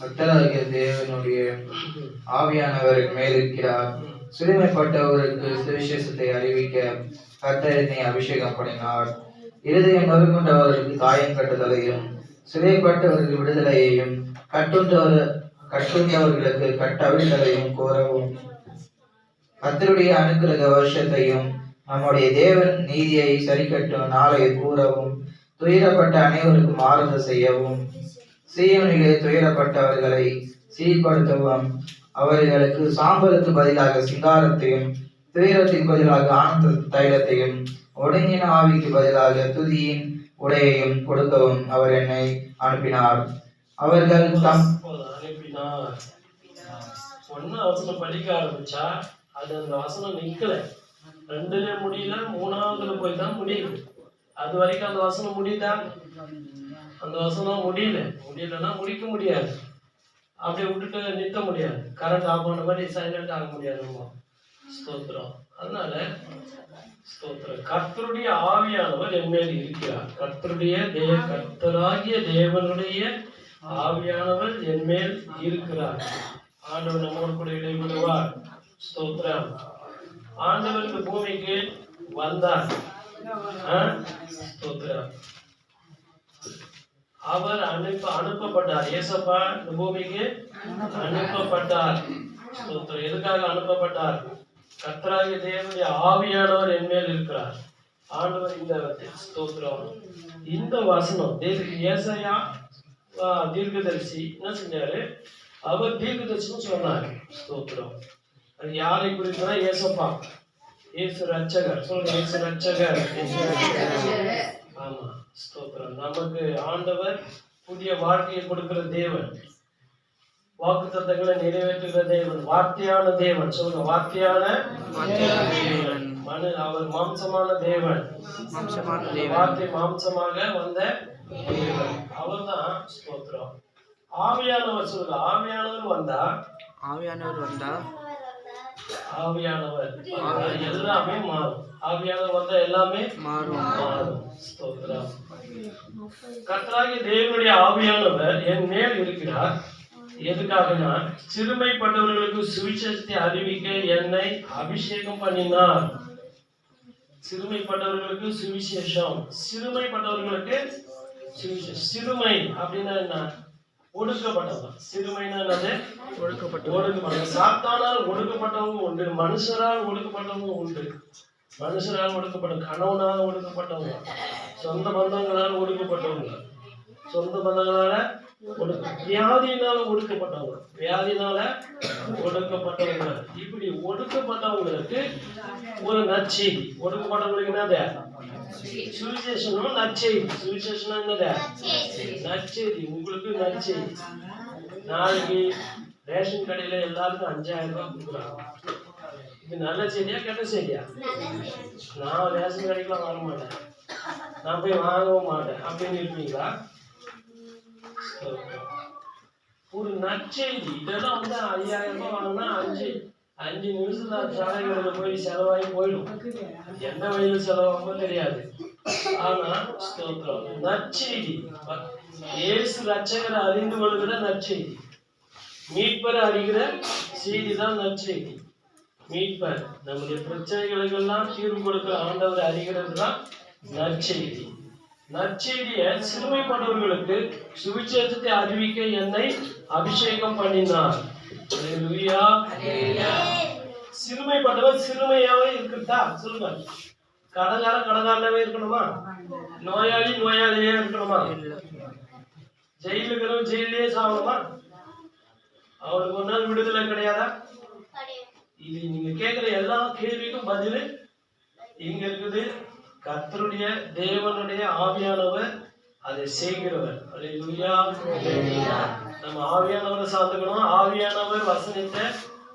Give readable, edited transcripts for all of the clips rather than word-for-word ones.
கர்த்தராகிய தேவனுடைய ஆவியானவரின் மேல் இருக்கிறார். சிறுமைப்பட்டவருக்கு சுவிசேஷத்தை அறிவிக்க கர்த்தர் என்னை அபிஷேகம் பண்ணினார். இருதயம் நொறுங்குண்டவர்களுக்கு காயம் கட்டுதலையும், சிறைப்பட்டவர்களுக்கு விடுதலையையும், கட்டுண்டவர்களுக்கு கட்டவிழ்தலையும் கோரவும், கர்த்தருடைய அனுக்கிரக வருஷத்தையும் நம்முடைய தேவன் நீதியை சரிக்கட்டும் நாளை கூறவும், துயரப்பட்ட அனைவருக்கும் ஆறுதல் செய்யவும், சீயோனிலே துயரப்பட்டவர்களை சீர்படுத்தவும், அவர்களுக்கு சாம்பலுக்கு பதிலாக சிங்காரத்தையும், துயரத்துக்கு பதிலாக ஆனந்த தைலத்தையும், ஒடுங்கின ஆவிக்கு பதிலாக துதியின் உடையையும் கொடுக்கவும் அவர் என்னை அனுப்பினார். அவர்கள் அனுப்பினார். ஒன்னு வசனம் படிக்க ஆரம்பிச்சா அது அந்த வசனம் நிக்கல, 2ல முடியல, 3வதுல போய் தான் முடியுது. அது வரைக்கும் அந்த வசனம் முடியுதா? அந்த வசனம் முடியலன்னா முடிக்க முடியாது. அப்படியே விட்டுட்டு நிறுத்த முடியாது. கரண்ட் ஆஃப் ஆன மாதிரி சைலண்ட் ஆக முடியாது. ஸ்தோத்திரம். அதனால ஸ்தோத்திரம். கர்த்தருடைய ஆவியானவர் என் மேல் இருக்கிறார். கர்த்தராகிய தேவனுடைய ஆவியானவர் என் மேல் இருக்கிறார். ஆண்டவர் நம்மோடு கூட இடைவிடுவார். ஸ்தோத்திரம். ஆண்டவர் இந்த பூமிக்கு வந்தார். ஸ்தோத்திரம். அவர் அனுப்பப்பட்டார். ஏசப்பா இந்த பூமிக்கு அனுப்பப்பட்டார். ஸ்தோத்திரம். எதுக்காக அனுப்பப்பட்டார்? கர்த்தராகிய தேவனுடைய ஆவியானவர் என் மேல் இருக்கிறார். ஆண்டவர் இந்த ஸ்தோத்திரம். இந்த வசனம் ஏசாயா தீர்க்கதரிசி என்ன செஞ்சாரு? அவர் தீர்க்கதரிசின்னு சொன்னாரு. ஸ்தோத்திரம். அது யாரை குறித்தா? ஏசப்பா, இயேசு ரட்சகர். சொல்லுங்க, இயேசு ரட்சகர். ஆமா, ஸ்தோத்திரம். நமக்கு ஆண்டவர் புதிய வாழ்க்கையை கொடுக்கிற தேவன், வாக்குத்தத்தங்களை நிறைவேற்றுகிற தேவன், வார்த்தையான தேவன். சொல்லுங்க, வார்த்தையான தேவன். அவர் மாம்சமான தேவன். வார்த்தை மாம்சமாக வந்த தேவன் அவர்தான். ஸ்தோத்திரம். ஆவியானவர். சொல்லுங்க, ஆவியானவர் வந்தா எல்லாமே மாறும். ஆவியானவர் வந்தா எல்லாமே மாறும். ஸ்தோத்திரம். கர்த்தராகிய தேவனுடைய ஆவியானவர் என் மேல் இருக்கிறார். எதுக்காகனா, சிறுமைப்பட்டவர்களுக்கு சுவிசேஷத்தை அறிவிக்க என்னை அபிஷேகம் பண்ணினார். சிறுமைப்பட்டவர்களுக்கு சுவிசேஷம். சிறுமைப்பட்டவர்களுக்கு சுவிசேஷம். சிறுமை அப்படின்னா என்ன? ஒடுக்கப்பட்டவங்க. சிறுமைனா என்னது? ஒடுக்கப்பட்டவங்க. சாத்தானால் ஒடுக்கப்பட்டவங்க உண்டு, மனுஷரால் ஒடுக்கப்பட்டவங்க உண்டு. மனுஷரால் ஒடுக்கப்பட்ட, கணவனால் ஒடுக்கப்பட்டவங்க, சொந்த பந்தங்களால் ஒடுக்கப்பட்டவங்க, சொந்த பந்தங்களால வியாதியினால ஒடுக்கப்பட்டவங்க, வியாதினால ஒடுக்கப்பட்டவங்க. இப்படி ஒடுக்கப்பட்டவங்களுக்கு ஒரு நற்செய்தி. ஒடுக்கப்பட்டவங்களுக்கு என்னது? சுவிசேஷனும் நற்செய்தி. சுவிசேஷனா என்னது? நற்செய்தி. உங்களுக்கு நற்செய்தி. நாளைக்கு ரேஷன் கடையில எல்லாருக்கும் 5000 ரூபாய் கொடுக்குறாங்க. இது நல்ல செய்தியா கெட்ட செய்தியா? நான் ரேஷன் கடைக்கெல்லாம் வாங்க மாட்டேன், நான் போய் வாங்கவும் மாட்டேன் அப்படின்னு இருப்பீங்களா? ஒரு நற்செய்தி. இதெல்லாம் 5000 ரூபாய் வாங்கினா 5 நிமிஷத்துல சாலைகளில் போய் செலவாகி போயிடும். எந்த வழியில் செலவாகுமோ தெரியாது. ஆனா ஸ்தோத்திரம், நற்செய்தி. இயேசு ரட்சகரை அறிந்து கொள்கிற நற்செய்தி, மீட்பரை அறிகிற செய்தி தான் நற்செய்தி. மீட்பர் நம்முடைய பிரச்சனைகளுக்கெல்லாம் தீர்வு கொடுக்கிற ஆண்டவரை அறிகிறது தான் நற்செய்தி. நற்செய்திய சிறுமைப்பட்டவர்களுக்கு சுவிசேஷத்தை அறிவிக்க என்னை அபிஷேகம் பண்ணினார். சிறுமைப்பட்டவர் சிறுமையாவே இருக்குதா? சொல்லுங்க. கடங்காரவே இருக்கணுமா? நோயாளியே இருக்கணுமா? ஜெயிலுக்கு ஜெயிலே சாகணுமா? அவருக்கு ஒரு நாள் விடுதலை கிடையாதா? இது நீங்க கேட்கிற எல்லா கேள்விக்கும் பதில் இங்க இருக்குது. கர்த்தருடைய தேவனுடைய ஆவியானவர் அதை செய்கிறவர். நம்ம ஆவியானவரை சார்ந்துக்கணும். ஆவியானவர் வசனத்தை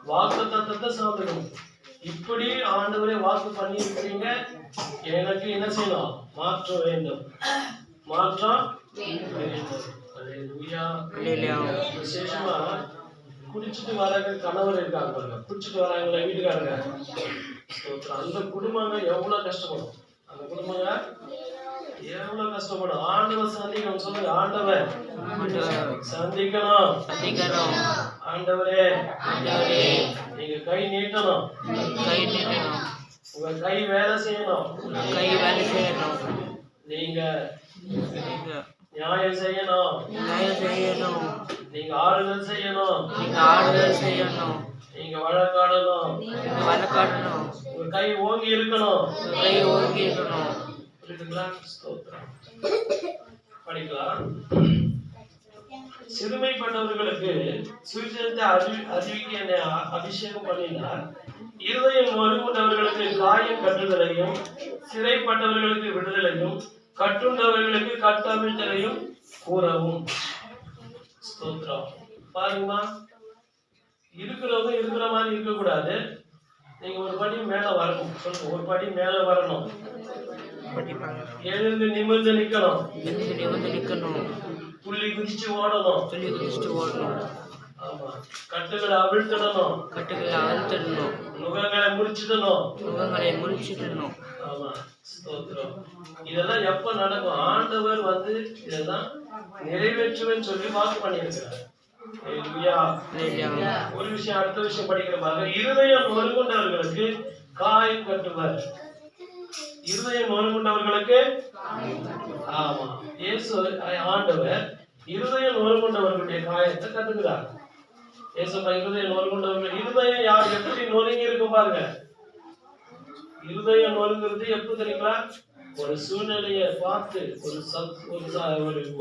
வாக்குத்தத்தத்தை சார்ந்துக்கணும். இப்படி ஆண்டவரை வாக்கு பண்ணி இருக்கிறீங்க, எனக்கு என்ன செய்யணும்? மாற்றம் வேண்டும். மாற்றம் விசேஷமா குடிச்சிட்டு வராங்க கணவர் இருக்காங்க பாருங்க, குடிச்சிட்டு வராங்களே வீட்டுக்காரங்க, அந்த குடும்பங்க எவ்வளவு கஷ்டப்படும். அந்த குடும்பங்க எவ்வளவு கஷ்டப்படும். ஆண்டவர் சந்திக்கணும். சொல்லுங்க, ஆண்டவர் சந்திக்கணும். ஆண்டவரே நீங்க கை நீட்டணும். உங்க கை வேலை செய்யணும். நீங்க நியாயம் செய்யணும். நீங்க ஆறுதல் செய்யணும். நீங்க வழக்காடணும். உங்க கை ஓங்கி இருக்கணும். இருக்குங்களா? ஸ்தோத்திரம். படிக்கலாம். சிறுமைப்பட்டவர்களுக்கு சுவிசேஷத்தை அறிவிக்க என்னை அபிஷேகம் பண்ணினார். இருதயம் நொறுங்குண்டவர்களுக்கு காயம் கட்டுதலையும், சிறைப்பட்டவர்களுக்கு விடுதலையும், கட்டுண்டவர்களுக்கு கட்டவிழ்த்தலையும் கூறவும். ஸ்தோத்திரம். பாருங்கம்மா, இருக்கிறவங்க இருக்கிற மாதிரி இருக்கக்கூடாது. நீங்க ஒரு படி மேல வரணும். சொல்லுங்க, ஒரு படி மேல வரணும். எழுந்து நிமிர்ந்து நிக்கணும். புள்ளி குதிச்சு ஓடணும். ஆமா, கட்டுகளை அவிழ்த்திடணும். நுகங்களை முடிச்சிடணும். ஆமா, ஸ்தோத்திரம். இதெல்லாம் எப்ப நடக்கும்? ஆண்டவர் வந்து இதெல்லாம் நிறைவேற்றுவேன்னு சொல்லி வாக்கு பண்ணியிருக்கிறார். ஒரு விஷயம் அடுத்த விஷயம் படிக்கிறமாக, இருதயம் நொறுங்குண்டவர்களுக்கு காயம் கட்டுவார். இருதயம் நொறுங்குண்டவர்களுக்கு, ஆமா, இயேசு ஆண்டவர் இருதயம் நொறுங்குண்டவர்களுடைய காயத்தை கட்டுகிறார். இயேசுப்பா இருதயம் நொறுங்குண்டவர்கள், இருதயம் யார் எப்படி நொறுங்கி இருக்கும் பாருங்க. இருதயம் நொறுங்குறது எப்ப தெரியுங்களா? ஒரு சூழ்நிலையை பார்த்து,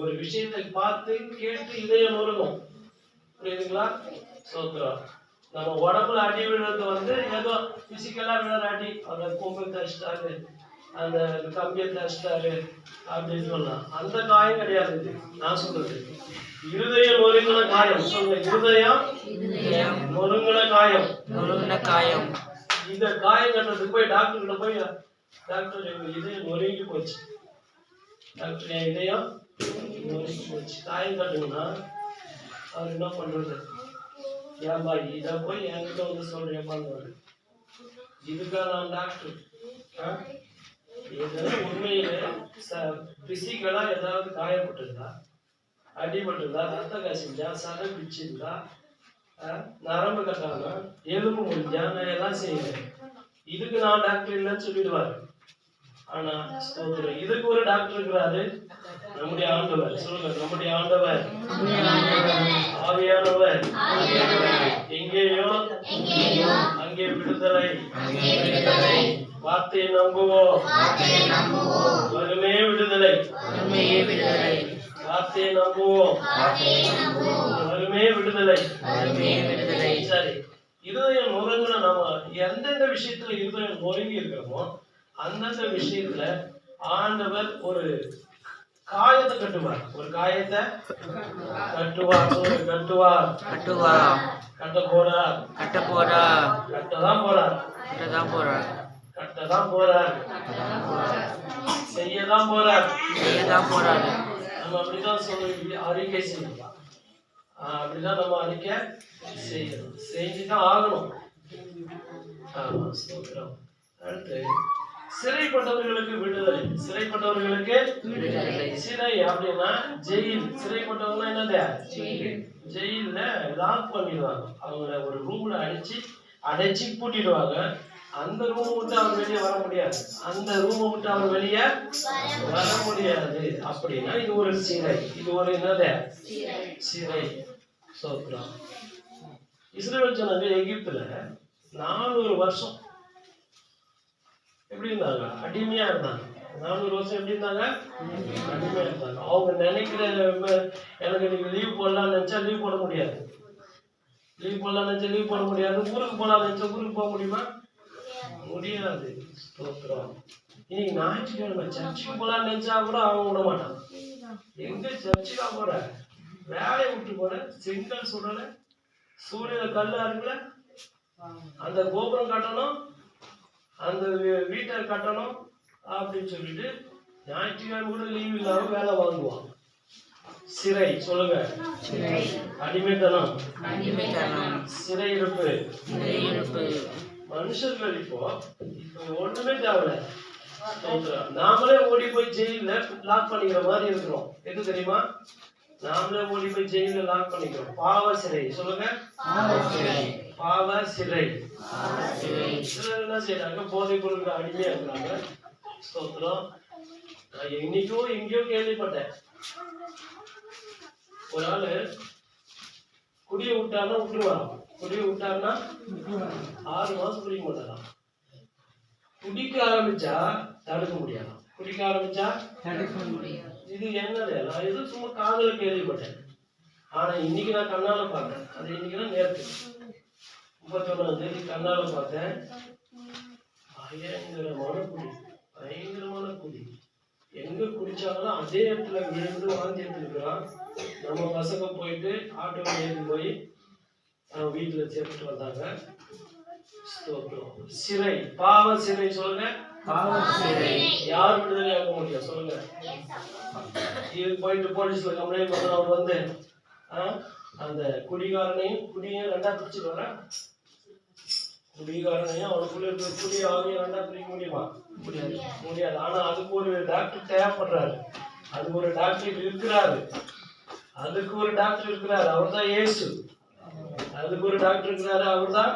ஒரு விஷயத்தை பார்த்து கேட்டு இதயம் நொறுங்கும். புரியுதுங்களா? சோத்ரம். நம்ம உடம்புல அடி விழுறது வந்து ஏதோ பிசிக்கலா விழுற அடி, அந்த கொம்பு தச்சிட்டாரு, அந்த கம்பியை தச்சிட்டாரு அப்படின்னு சொல்லலாம். அந்த காயம் கிடையாது இது நான் சொல்றது. இருதயம் நொறுங்கின காயம். சொல்லுங்க, இருதயம் நொறுங்கின காயம். இந்த காயம் கட்டுறதுக்கு போய் டாக்டர் கிட்ட போய், டாக்டர் எங்க இதயம் நொறுங்கி போச்சு, டாக்டர் என் இதயம் நொறுங்கி போச்சு, காயம் கட்டுங்கன்னா அவர் என்ன பண்றது? ஏன்பா இதை போய் என்கிட்ட வந்து சொல்றேன்பான்னு. இதுக்காக நான் டாக்டர். இதெல்லாம் உண்மையில பிசிக்கலா ஏதாவது காயப்பட்டிருந்தா, அடிபட்டிருந்தா, ரத்த கசிஞ்சா, சதை பிடிச்சிருந்தா, நரம்பு கட்டாம, எலும்பு முடிஞ்சா நான் எல்லாம் செய்வேன். இதுக்கு நான் டாக்டர் இல்லைன்னு சொல்லிடுவாரு. ஆனா ஸ்தோத்திரம், இதுக்கு ஒரு டாக்டர் இருக்கிறாரு, நம்முடைய ஆண்டவர். சொல்லுங்க, நம்முடைய ஆண்டவர் ஆவியானவர். எங்கேயோ அங்கே விடுதலை. வார்த்தையை நம்புவோம், வருமே விடுதலை. வார்த்தையை நம்புவோம், வருமே விடுதலை. சரி, இருதயம் நொறுங்கின நம்ம எந்தெந்த விஷயத்துல இருதயம் நொறுங்கி இருக்கிறோமோ அந்தந்த விஷயத்துல ஆண்டவர் ஒரு காயத்தை கட்டுவார். ஒரு காயத்தை கட்டுவார். கட்டதான் போறார். செய்யதான் போறார். நம்ம அப்படிதான் சொல்லி அறிக்கை செய்யலாம். அப்படிதான் நம்ம அறிக்கை செய்யணும். செஞ்சுதான் ஆகணும். ஆமா, ஸ்தோத்திரம். அடுத்து, சிறைப்பட்டவர்களுக்கு விடுதலை. சிறை அப்படின்னா ஜெயில். சிறைப்பட்டவங்க என்னது? ஜெயில லாக் பண்ணிடுவாங்க. அவங்கள ஒரு ரூம்ல அடைச்சி பூட்டிடுவாங்க. அந்த ரூம் விட்டு அவங்க வெளியே வர முடியாது. அப்படின்னா இது ஒரு சிறை. இது ஒரு என்னது? சிறை. சோத்ரம். இஸ்ரவேல் ஜனங்க எகிப்துல 400 வருஷம் எப்படி இருந்தாங்க? அடிமையா இருந்தாங்க. 400 வருஷம் எப்படி இருந்தாங்க? அடிமையா இருந்தாங்க. அவங்க நினைக்கிற, எனக்கு நீங்க லீவ் போடலாம்னு நினைச்சா லீவ் போட முடியாது. ஊருக்கு போலாம் நினைச்சா ஊருக்கு போக முடியுமா? முடியாது. ஸ்தோத்திரம். இன்னைக்கு ஞாயிற்றுக்கிழமை சர்ச்சுக்கு போலாம்னு நினைச்சா கூட அவங்க விட மாட்டாங்க. எங்க சர்ச்சுக்கா போற? வேலையை விட்டு போற, செங்கல் சுடல, சூரியல கல்லு அருங்கல, அந்த கோபுரம் கட்டணும், அந்த வீட்டை கட்டணும் அப்படின்னு சொல்லிட்டு ஞாயிற்றுக்கிழமை கூட லீவ் இல்லாம வேலை வாங்குவான். சிறை. சொல்லுங்க, அடிமைத்தனம், சிறையிருப்பு. மனுஷர்கள் இப்போ ஒண்ணுமே தேவையில்ல. நாமளே ஓடி போய் ஜெயில லாக் பண்ணிக்கிற மாதிரி இருக்கிறோம். எது தெரியுமா? நாமளே ஓடி போய் ஜெயில லாக் பண்ணிக்கிறோம். பாவ சிறை. சொல்லுங்க, பாவ சிறை. சிலர் என்ன செய்யறாங்க? போதைப் பொருளுக்கு அடிமையா இருக்கிறாங்க. ஸ்தோத்திரம். நான் எங்கேயோ கேள்விப்பட்டேன். ஒரு ஆளு குடியை விட்டாருன்னா விட்டுருவாங்க. குடியை விட்டாருன்னா 6 மாசம் குடிக்க மாட்டாராம். குடிக்க ஆரம்பிச்சா தடுக்க முடியாது. குடிக்க ஆரம்பிச்சா இது என்னது? நான் எதுவும் சும்மா காதல கேள்விப்பட்டேன். ஆனா இன்னைக்கு நான் கண்ணால பார்த்தேன். அது இன்னைக்குதான் நேரத்து 31ஆம் தேதி கண்ணால பார்த்தேன். பயங்கரமான குடி. எங்க குடிச்சாலும் அதே இடத்துல விழுந்து வாந்தி எடுத்துருக்கிறான். நம்ம பசங்க போயிட்டு ஆட்டோல ஏறி போய் வீட்டுல சேர்த்துட்டு வந்தாங்க. சிறை, பாவ சிறை. சொல்லுங்க, யார் விடுதலை ஆக முடியும்? சொல்லுங்க. இது போயிட்டு போலீஸ்ல கம்ப்ளைண்ட் பண்ண அவர் வந்து அந்த குடிகாரனையும் குடியையும் 2ஆ பிரிச்சுட்டு வர. குடிகாரனையும் அவனுக்குள்ள இருக்கிற குடி ஆகியும் 2ஆ பிரிக்க முடியுமா? முடியாது. ஆனா அதுக்கு ஒரு டாக்டர் தேவைப்படுறாரு. அதுக்கு ஒரு டாக்டர் இருக்கிறாரு. அவர் தான் இயேசு. அதுக்கு ஒரு டாக்டர் இருக்கிறாரு. அவர் தான்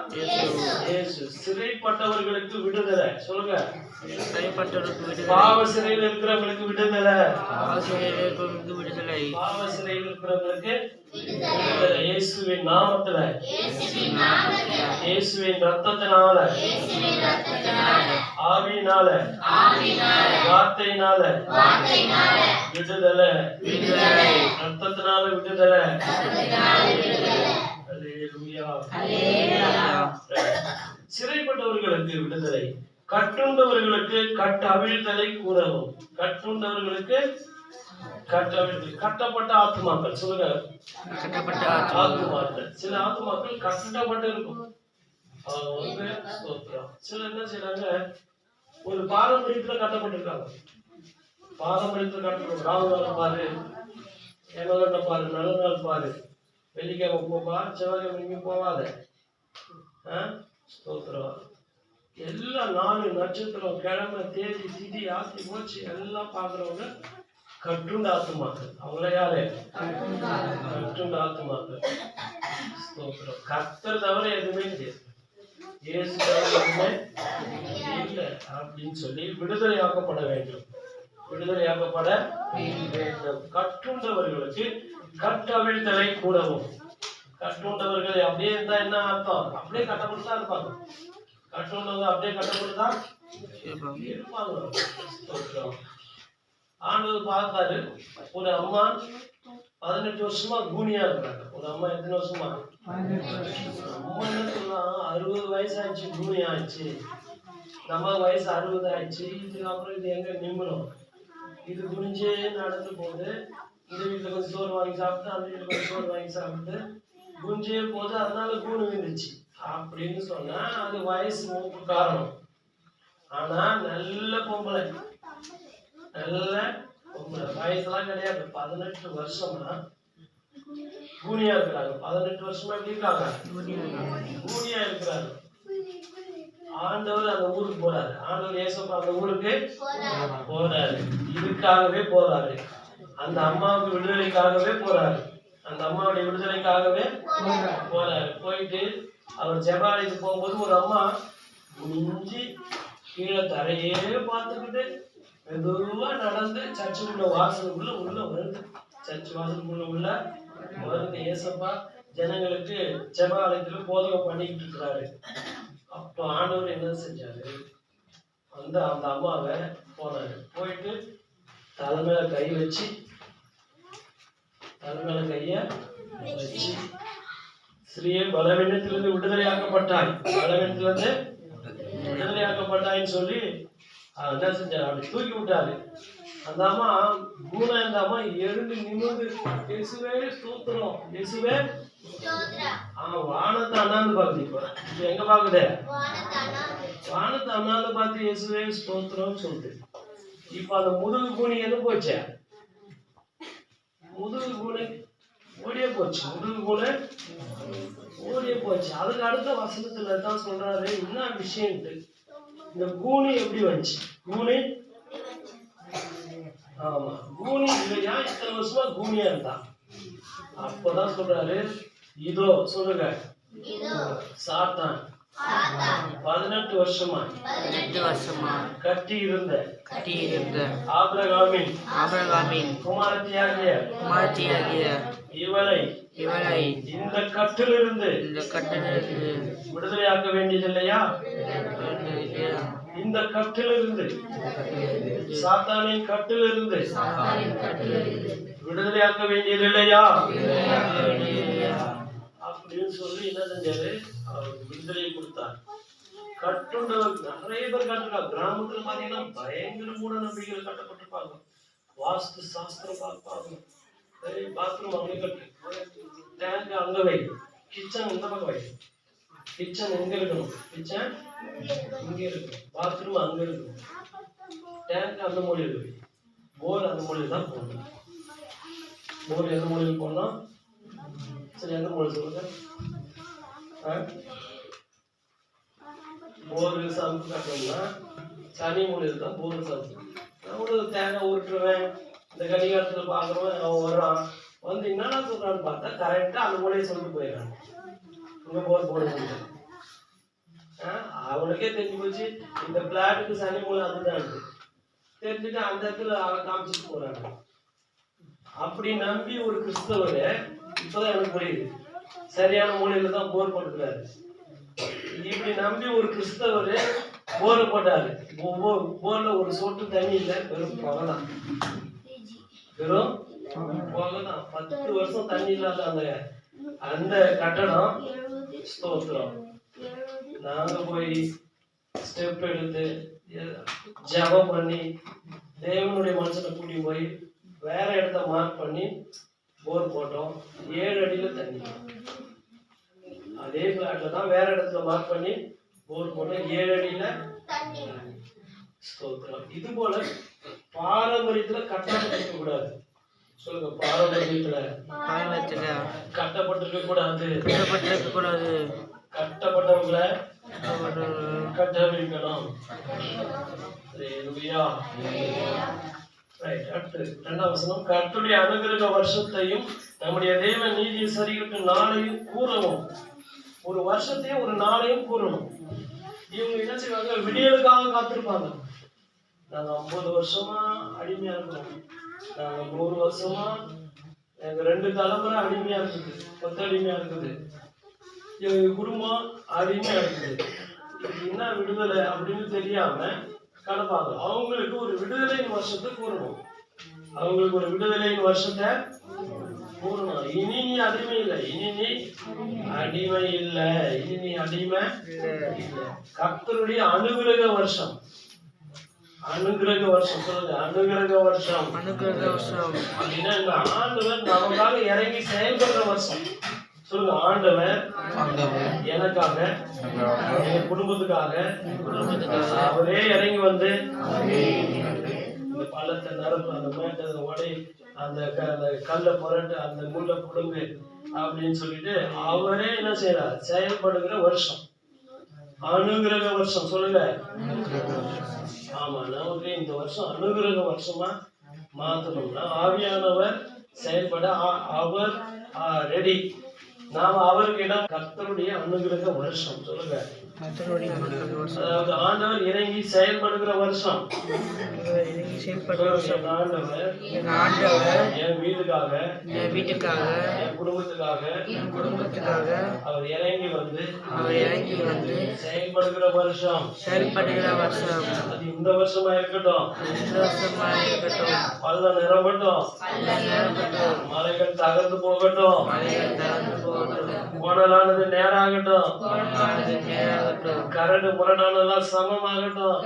இயேசு. சிறைப்பட்டவர்களுக்கு விடுதலை. சொல்லுங்க, பாவ சிறையில் இருக்கிறவங்களுக்கு விடுதலை. பாவ சிறையில் இருக்கிறவங்களுக்கு இயேசுவின் நாமத்துல, இயேசுவின் ரத்தத்தினால, ஆவியினால, வார்த்தையினால விடுதலை. ரத்தத்தினால விடுதலை. சிறைப்பட்டவர்களுக்கு விடுதலை. கட்டுண்டவர்களுக்கு கட்டவிழ்தலை கூறவும். கட்டுண்டவர்களுக்கு கட்டவிழ்தல். கட்டப்பட்ட ஆத்துமாக்கள். சொல்லுங்க, கட்டப்பட்ட ஆத்துமாக்கள். சில ஆத்துமாக்கள் கட்டப்பட்டு இருக்கும். சில என்ன செய்யறாங்க? ஒரு பாரம்பரியத்துல கட்டப்பட்டிருக்காங்க. பாரம்பரியத்துல கட்டப்படும். ராகுகாலம் பாரு, ஏமாகட்ட பாரு, நல்ல நாள் பாரு, வெள்ளிக்கிழமை போவா, செவ்வாய்க்கிழமை நீங்க போவாத. எல்லா 4 நட்சத்திரம், கிழமை, தேதி, திதி, ஆத்தி போச்சு எல்லாம் பாக்குறவங்க கட்டுண்ட ஆத்துமாக்கள். அவங்கள யாரு? கட்டுண்ட ஆத்துமாக்கள். கர்த்தர் தவிர எதுவுமே கிடையாது. இயேசு தவிர எதுவுமே இல்லை அப்படின்னு சொல்லி விடுதலையாக்கப்பட வேண்டும். விடுதலையாக்கப்பட வேண்டும். கட்டுண்டவர்களுக்கு கட்டவிழ்தலை கூடவும். கட்டுண்டவர்கள் அப்படியே இருந்தா என்ன அர்த்தம்? அப்படியே கட்டப்பட்டுதான் இருப்பாங்க. கட்டுண்டவங்க அப்படியே கட்டப்பட்டுதான் இருப்பாங்க. ஆண்டவர் பார்த்தாரு. ஒரு அம்மா 18 வருஷமா கூனியா இருக்கிறாங்க. ஒரு அம்மா எத்தனை வருஷமா? அம்மா என்ன சொல்லலாம், 60 வயசு ஆயிடுச்சு, கூனி ஆயிடுச்சு. நம்ம வயசு 60 ஆயிடுச்சு. இதுக்கப்புறம் இது எங்க நிம்மணும்? இது குனிஞ்சே நடந்து போகுது. இந்த வீட்டுல கொஞ்சம் சோறு வாங்கி சாப்பிட்டு, அந்த வீட்டுல கொஞ்சம் சோறு வாங்கி சாப்பிட்டு குனிஞ்சே போகுது. அதனால கூணு விழுந்துச்சு அப்படின்னு சொன்னா அது வயசு மூப்பு காரணம். ஆனா நல்ல பொம்பளை, நல்ல பொம்பளை, வயசுலாம் கிடையாது. 18 வருஷமா கூனியா இருக்கிறாங்க. 18 வருஷமா எப்படி இருக்காங்க? கூனியா இருக்கிறாங்க. ஆண்டவர் அந்த ஊருக்கு போறாரு. ஆண்டவர் இயேசுப்பா அந்த ஊருக்கு போறாரு. இதுக்காகவே போறாரு. அந்த அம்மாவுக்கு விடுதலைக்காகவே போறாரு. அந்த அம்மாவுடைய விடுதலைக்காகவே போறாரு. போயிட்டு அவர் ஜெபாலயத்துக்கு போகும்போது ஒரு அம்மா குனிஞ்சு கீழே தரையே பார்த்துக்கிட்டு மெதுவா நடந்து சர்ச்சுக்குள்ள வாசலுக்குள்ள உள்ள வருது. சர்ச் வாசலுக்குள்ள உள்ள வருது. ஏசப்பா ஜனங்களுக்கு ஜெபாலயத்துல போதகம் பண்ணிக்கிட்டு இருக்கிறாரு. அப்போ ஆண்டவர் என்ன செஞ்சாரு? அந்த அம்மாவை போனாரு. போயிட்டு தலைமையில கை வச்சு, தலைமையில கைய வச்சு, ஸ்ரீயே பலவீனத்திலிருந்து விடுதலையாக்கப்பட்டாய், பலவீனத்திலிருந்து விடுதலையாக்கப்பட்டாயின்னு சொல்லி என்ன செஞ்சாரு? அப்படி தூக்கி விட்டாரு. அந்த அம்மா கூணா இந்த அம்மா எழுந்து நிமிர்ந்து இயேசுவே ஸ்தோத்திரம், இயேசுவே வானத்தை அண்ணாந்து பாக்குது. இப்ப எங்க பாக்குது? வானத்தை அண்ணாந்து பார்த்து இயேசுவே ஸ்தோத்திரம் சொல்லுது. இப்ப அந்த முதுகு கூணி எது போச்சு? முதுகு கூணி ஓடியே போச்சு. முதுகு கூணி ஓடியே போச்சு. அதுக்கு அடுத்த வசனத்துல தான் சொல்றாரு என்ன விஷயம். இந்த கூனி எப்படி வந்துச்சு? கூனி, ஆமா, கூனி இல்லையா? இத்தனை வருஷமா கூனியா இருந்தா. அப்பதான் சொல்றாரு, இதோ சொல்லுங்க, சாத்தான் 18 வருஷமா கட்டி இருந்த ஆபிரகாமின் குமாரத்தியாகிய இவளை இந்த கட்டிலிருந்து விடுதலையாக்க வேண்டியதில்லையா? இந்த கட்டிலிருந்து, சாத்தானின் கட்டிலிருந்து விடுதலையாக்க வேண்டியதில்லையா அப்படின்னு சொல்லி என்ன செஞ்சாரு? அவருக்கு விடுதலையை கொடுத்தார். கட்டுண்டவர் நிறைய பேர் கட்டுறாங்க. கிராமத்துல பாத்தீங்கன்னா பயங்கர மூட நம்பிக்கைகள் கட்டப்பட்டிருப்பாங்க. வாஸ்து சாஸ்திரம் பார்ப்பாங்க. பாத்ரூம் அங்க கட்டு, டேங்க் அங்க வை, கிச்சன் இந்த பக்கம் வை, கிச்சன் எங்க இருக்கணும், கிச்சன் இங்க இருக்கணும், பாத்ரூம் அங்க இருக்கணும், டேங்க் அந்த மூலையில் இருக்கு, போர் அந்த மூலையில் தான் போடணும். போர் எந்த மூலையில் போடணும்? சரி, எந்த மூலை சொல்லுங்க. போர் சம்பு கட்டணும்னா சனி மூலையில் தான் போர் சம்பு. நான் கூட தேங்காய் உருட்டுருவேன். இந்த கடிகாரத்தில் பார்க்குறவன் அவன் வர்றான், வந்து என்னன்னா சொல்றான்னு பார்த்தா கரெக்டாக அந்த மூலையை சொல்லிட்டு போயிடறான், இங்கே போர் போட முடியும். அவனுக்கே தெரிஞ்சு போச்சு இந்த பிளாட்டுக்கு சனி மூலை அதுதான் தெரிஞ்சுட்டு அந்த இடத்துல அவன் காமிச்சிட்டு போறாங்க. அப்படி நம்பி ஒரு கிறிஸ்தவர், இப்பதான் எனக்கு புரியுது, சரியான மூலையில தான் போர் போட்டுக்கிறாரு. இப்படி நம்பி ஒரு கிறிஸ்தவர் போரை போட்டாரு. போர்ல ஒரு சொட்டு தண்ணி இல்லை, வெறும் புகைதான், வெறும் புகைதான். 10 வருஷம் தண்ணி இல்லாத அந்த கட்டடம். ஸ்தோத்திரம். நாங்க போய் ஸ்டெப் எடுத்து ஜெபம் பண்ணி தேவனுடைய மனுஷனை கூட்டி போய் வேற இடத்த மார்க் பண்ணி போர் போட்டோம். 7 அடியில தண்ணி. அதே பிளாட்ல தான் வேற இடத்துல மார்க் பண்ணி போர் போட்டோம், 7 அடியில. ஸ்தோத்திரம். இது போல பாரம்பரியத்துல கட்டப்பட்டிருக்க கூடாது. சொல்லுங்க, பாரம்பரியத்துல கட்டப்பட்டிருக்க கூடாது. கட்டப்பட்டவங்களை கட்டவிழ்க்கணும். கர்த்தருடைய அனுகிரக வருஷத்தையும் நம்முடைய தேவ நீதியை சரிகட்ட நாளையும் கூறணும். ஒரு வருஷத்தையும் ஒரு நாளையும் கூறணும். இவங்க என்ன செய்வாங்க? விடியலுக்காக காத்திருப்பாங்க. நாங்க 50 வருஷமா அடிமையா இருக்கிறோம், நாங்க 100 வருஷமா, எங்க 2 தலைமுறை அடிமையா இருக்குது, 10 அடிமையா இருக்குது, எங்க குடும்பம் அடிமையா இருக்குது. என்ன விடுதலை அப்படின்னு தெரியாம கிடப்பாங்க. அவங்களுக்கு ஒரு விடுதலையின் வருஷத்தை கூறணும். அவங்களுக்கு ஒரு விடுதலையின் வருஷத்தை கூறணும். இனி நீ அடிமை இல்லை, இனி நீ அடிமை இல்லை, இனி நீ அடிமை இல்லை. கர்த்தருடைய அனுகிரக வருஷம். அனுகிரக வருஷம் சொல்லுங்க, அனுகிரக வருஷம். அப்படின்னா இந்த ஆண்டவர் நமக்காக இறங்கி செயல்படுற வருஷம். சொல்லுங்க, ஆண்டவர் எனக்காக, என் குடும்பத்துக்காக அவரே இறங்கி வந்து இந்த பள்ளத்தை நிரப்பு, அந்த மேட்டை உடை, அந்த கல்லை புரட்டு, அந்த முள்ளை புடுங்கு அப்படின்னு சொல்லிட்டு அவரே என்ன செய்யறார்? செயல்படுகிற வருஷம் அனுகிரக வருஷம். சொல்லுங்க, ஆமா, நமக்கு இந்த வருஷம் அனுகிரக வருஷமா மாத்தணும்னா ஆவியானவர் செயல்பட அவர் ரெடி. நாம அவருக்கு இடம். கர்த்தருடைய அனுகிரக வருஷம். சொல்லுங்க, அதாவது ஆண்டவர் இறங்கி செயல்படுகிற வருஷம். ஆண்டவர் என் வீட்டுக்காக, என் குடும்பத்துக்காக அவர் இறங்கி வந்து செயல்படுகிற வருஷம். அது இந்த வருஷமா இருக்கட்டும், பள்ளம் நிரம்பட்டும், மலைகள் தகர்ந்து போகட்டும், கோணலானது நேராகட்டும், கரடு முரடானதெல்லாம் சமமாகட்டும்.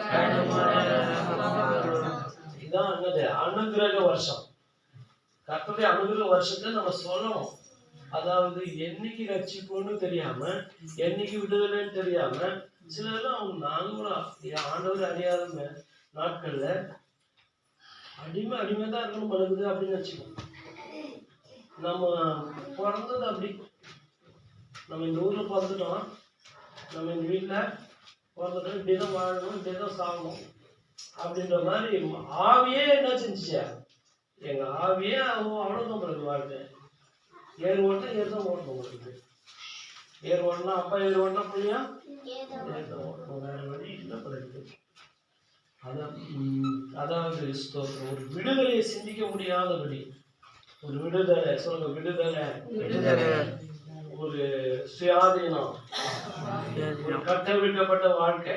இதான் என்னது? அனுகிரக வருஷம். கர்த்தருடைய அனுகிரக வருஷத்தை நம்ம சொல்லணும். அதாவது என்னைக்கு ரட்சிப்புன்னு தெரியாம, என்னைக்கு விடுதலைன்னு தெரியாம, சிலர்லாம் அவங்க நாங்களும் ஆண்டவர் அறியாத நாட்கள்ல அடிமைதான் இருக்கணும் பழகுது அப்படின்னு வச்சுக்கோம். நம்ம பிறந்தது அப்படி, நம்ம இந்த ஊர்ல பிறந்துட்டோம், நம்ம இந்த வீட்டுல பிறந்துட்டோம், இப்படிதான் வாழணும், இப்படிதான் சாகணும் அப்படின்ற மாதிரி ஆவியே என்ன செஞ்சுச்சா, எங்க ஆவியே அவ்வளவுதான் பிறகு வாழ்க்கை. ஏறு ஓட்டம் ஏறுதான் ஓட்டணும் உங்களுக்கு. ஏறு ஓட்டனா அப்பா, ஏறு ஓட்டனா புள்ளியா ஏறுதான் ஓட்டணும், வேற வழி இல்லை பிறகு. அதாவது ஸ்தோத்திரம், ஒரு விடுதலையை சிந்திக்க முடியாதபடி, ஒரு விடுதலை சொல்லுங்க, விடுதலை, ஒரு சுயாதீனம், ஒரு கட்டவிழ்க்கப்பட்ட வாழ்க்கை,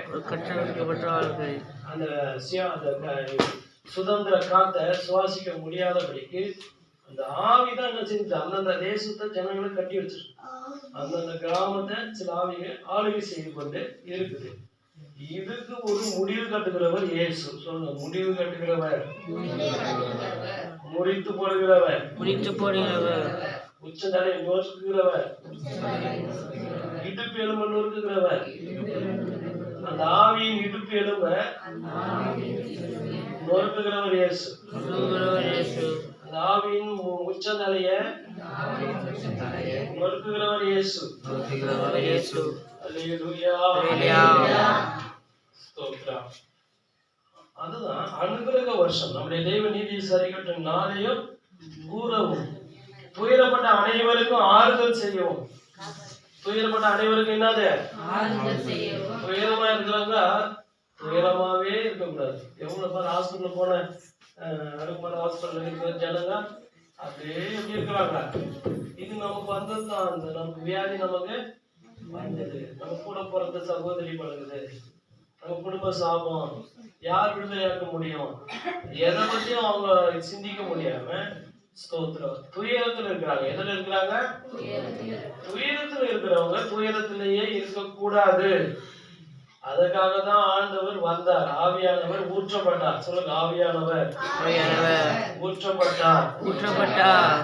அந்த சுதந்திர காத்தை சுவாசிக்க முடியாதபடிக்கு அந்த ஆவிதான் என்ன செஞ்சு அந்தந்த தேசத்தை ஜனங்களை கட்டி வச்சிருக்கு. அந்தந்த கிராமத்தை சில ஆவிகள் ஆளுகை செய்து கொண்டு இருக்குது. இதுக்கு ஒரு முடிவு கட்டுகிறவர் இயேசு. சொல்லுங்க, முடிவு கட்டுகிறவர், முடித்து போடுகிறவர், உச்சந்தலை நோக்குகிறவர், இடுப்பு எலும்பு நொறுக்குகிறவர். அந்த ஆவியின் இடுப்பு எலும்ப நொறுக்குகிறவர் இயேசு. அந்த ஆவியின் உச்சந்தலைய நொறுக்குகிறவர் இயேசு. அதுதான் அனுகிரக வருஷம். நம்முடைய தெய்வ நீதி சரிக்கட்டும் நாளையும் கூறவும், துயரப்பட்ட அனைவருக்கும் ஆறுதல் செய்யவும். துயரப்பட்ட அனைவருக்கும் என்னது? துயரமா இருக்கிறவங்க துயரமாவே இருக்கக்கூடாது. எவ்வளவு பேர் ஹாஸ்பிட்டல் போன அடுக்குமாட ஹாஸ்பிட்டல் இருக்கிற ஜனங்க அப்படியே எப்படி இருக்கிறாங்க. இது நமக்கு வந்தது தான். அந்த நமக்கு வியாதி நமக்கு வந்தது. நம்ம கூட பிறந்த சகோதரி பழகுது, நம்ம குடும்ப சாபம். யார் விடுதலையாக்க முடியும்? எதை பத்தியும் அவங்க சிந்திக்க முடியாம ஸ்தோத்திரம் துயரத்துல இருக்கிறாங்க. எதுல இருக்கிறாங்க? துயரத்துல இருக்கிறவங்க துயரத்திலேயே இருக்கக்கூடாது. அதுக்காக தான் ஆண்டவர் வந்தார். ஆவியானவர் ஊற்றப்பட்டார். சொல்லுங்க, ஆவியானவர் ஊற்றப்பட்டார்.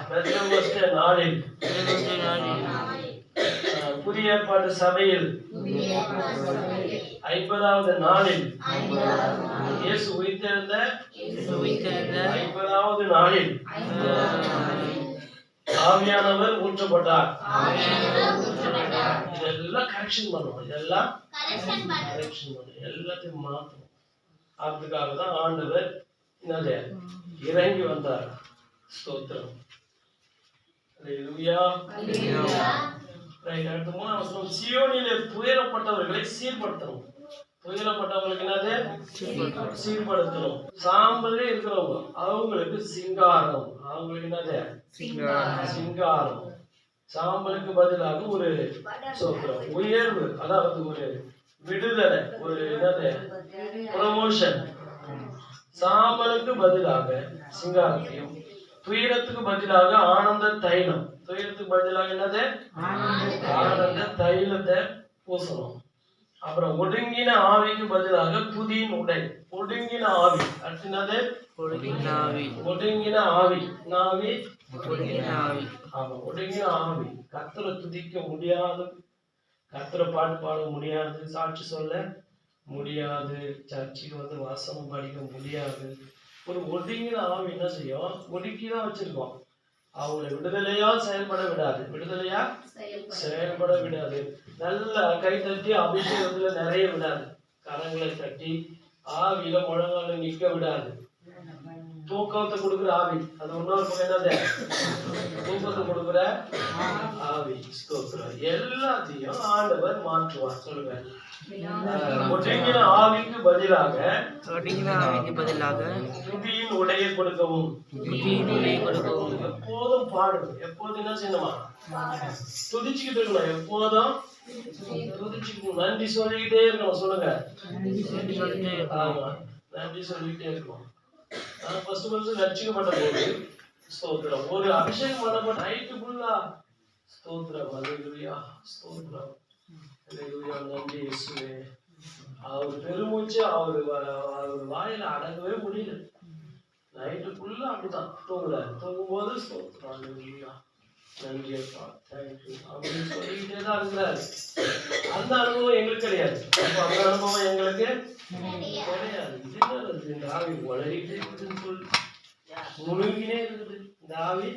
பெந்தெகோஸ்தே நாளில், புதிய ஏற்பாட்டு சபையில் 50வது நாளில், இயேசு உயிர்த்தெழுந்த 50வது நாளில் ஆவியானவர் ஊற்றப்பட்டார். இதெல்லாம் கரெக்ஷன் பண்ணுவோம், இதெல்லாம் கரெக்ஷன் பண்ணுவோம், எல்லாத்தையும் மாற்றணும். அதுக்காக தான் ஆண்டவர் என்னது இறங்கி வந்தார். ஸ்தோத்திரம். அல்லேலூயா. அடுத்த 3ஆம் வசனம், சீயோனிலே துயரப்பட்டவர்களை சீர்படுத்தணும். துயரப்பட்டவங்களுக்கு என்னது? சீர்படுத்தணும். சாம்பலே இருக்கிறவங்க அவங்களுக்கு சிங்காரம். அவங்களுக்கு என்னது? சிங்காரம். சாம்பலுக்கு பதிலாக ஒரு சொல்றோம் உயர்வு, அதாவது ஒரு விடுதலை, ஒரு என்னது ப்ரமோஷன். சாம்பலுக்கு பதிலாக சிங்காரத்தையும், துயரத்துக்கு பதிலாக ஆனந்த தைலம். துயரத்துக்கு பதிலாக என்னது? ஆனந்த தைலத்தை பூசணும். அப்புறம் ஒடுங்கின ஆவிக்கு பதிலாக துதியின் உடை. ஒடுங்கின ஆவி அடுத்தது ஒடுங்கின ஆவி. நாவி ஆமா, ஒடுங்கின ஆவி. கர்த்தரை துதிக்க முடியாது, கர்த்தரை பாட்டு பாட முடியாது, சாட்சி சொல்ல முடியாது, சர்ச்சுக்கு வந்து வசனம் படிக்க முடியாது. ஒரு ஒடுங்கின ஆவி என்ன செய்யும்? ஒடுக்கிதான் வச்சிருக்கோம். அவங்களை விடுதலையா செயல்பட விடாது, விடுதலையா செயல்பட விடாது. நல்லா கை தட்டி அபிஷேகத்துல நிறைய விடாது, கரங்களை தட்டி ஆவியில முழங்கால நிக்க விடாது. தூக்கத்தை கொடுக்குற ஆவி, அது இன்னொரு பக்கம் என்னது? தூக்கத்தை கொடுக்குற ஆவி. ஸ்தோத்திரம். எல்லாத்தையும் ஆண்டவர் மாற்றுவார். சொல்லுங்க, ஒடுங்கின ஆவிக்கு பதிலாக துதியின் உடையை கொடுக்கவும். எப்போதும் பாடணும். எப்போதும் என்ன செய்யணுமா? துதிச்சுக்கிட்டு இருக்கணும். எப்போதும் துதிச்சுக்கணும். நன்றி சொல்லிக்கிட்டே இருக்கணும். சொல்லுங்க, ஆமா, நன்றி சொல்லிக்கிட்டே இருக்கணும். ஃபர்ஸ்ட் ரட்சிக்கப்பட்ட போது ஸ்தோத்திரம், ஒரு அபிஷேகம் பண்ணப்பட்ட நைட்டு ஃபுல்லா ஸ்தோத்திரம். அல்லேலூயா, ஸ்தோத்திரம், அல்லேலூயா. நன்றி இயேசுவே. அவர் பெருமூச்சு அவர் வாயில அடங்கவே முடியல. நைட்டு ஃபுல்லா அப்படிதான் தூங்குறாரு. தூங்கும்போது ஸ்தோத்திரம், அல்லேலூயா, நன்றி அப்பா, தேங்க்யூ அப்படின்னு சொல்லிக்கிட்டே தான் இருக்கிறாரு. அந்த அனுபவம் எங்களுக்கு கிடையாது. அந்த அனுபவம் எங்களுக்கு கிடையாது. இந்த ஆவி வளரிட்டே இருக்குதுன்னு சொல்லி முழுகினே இருக்குது. இந்த ஆவி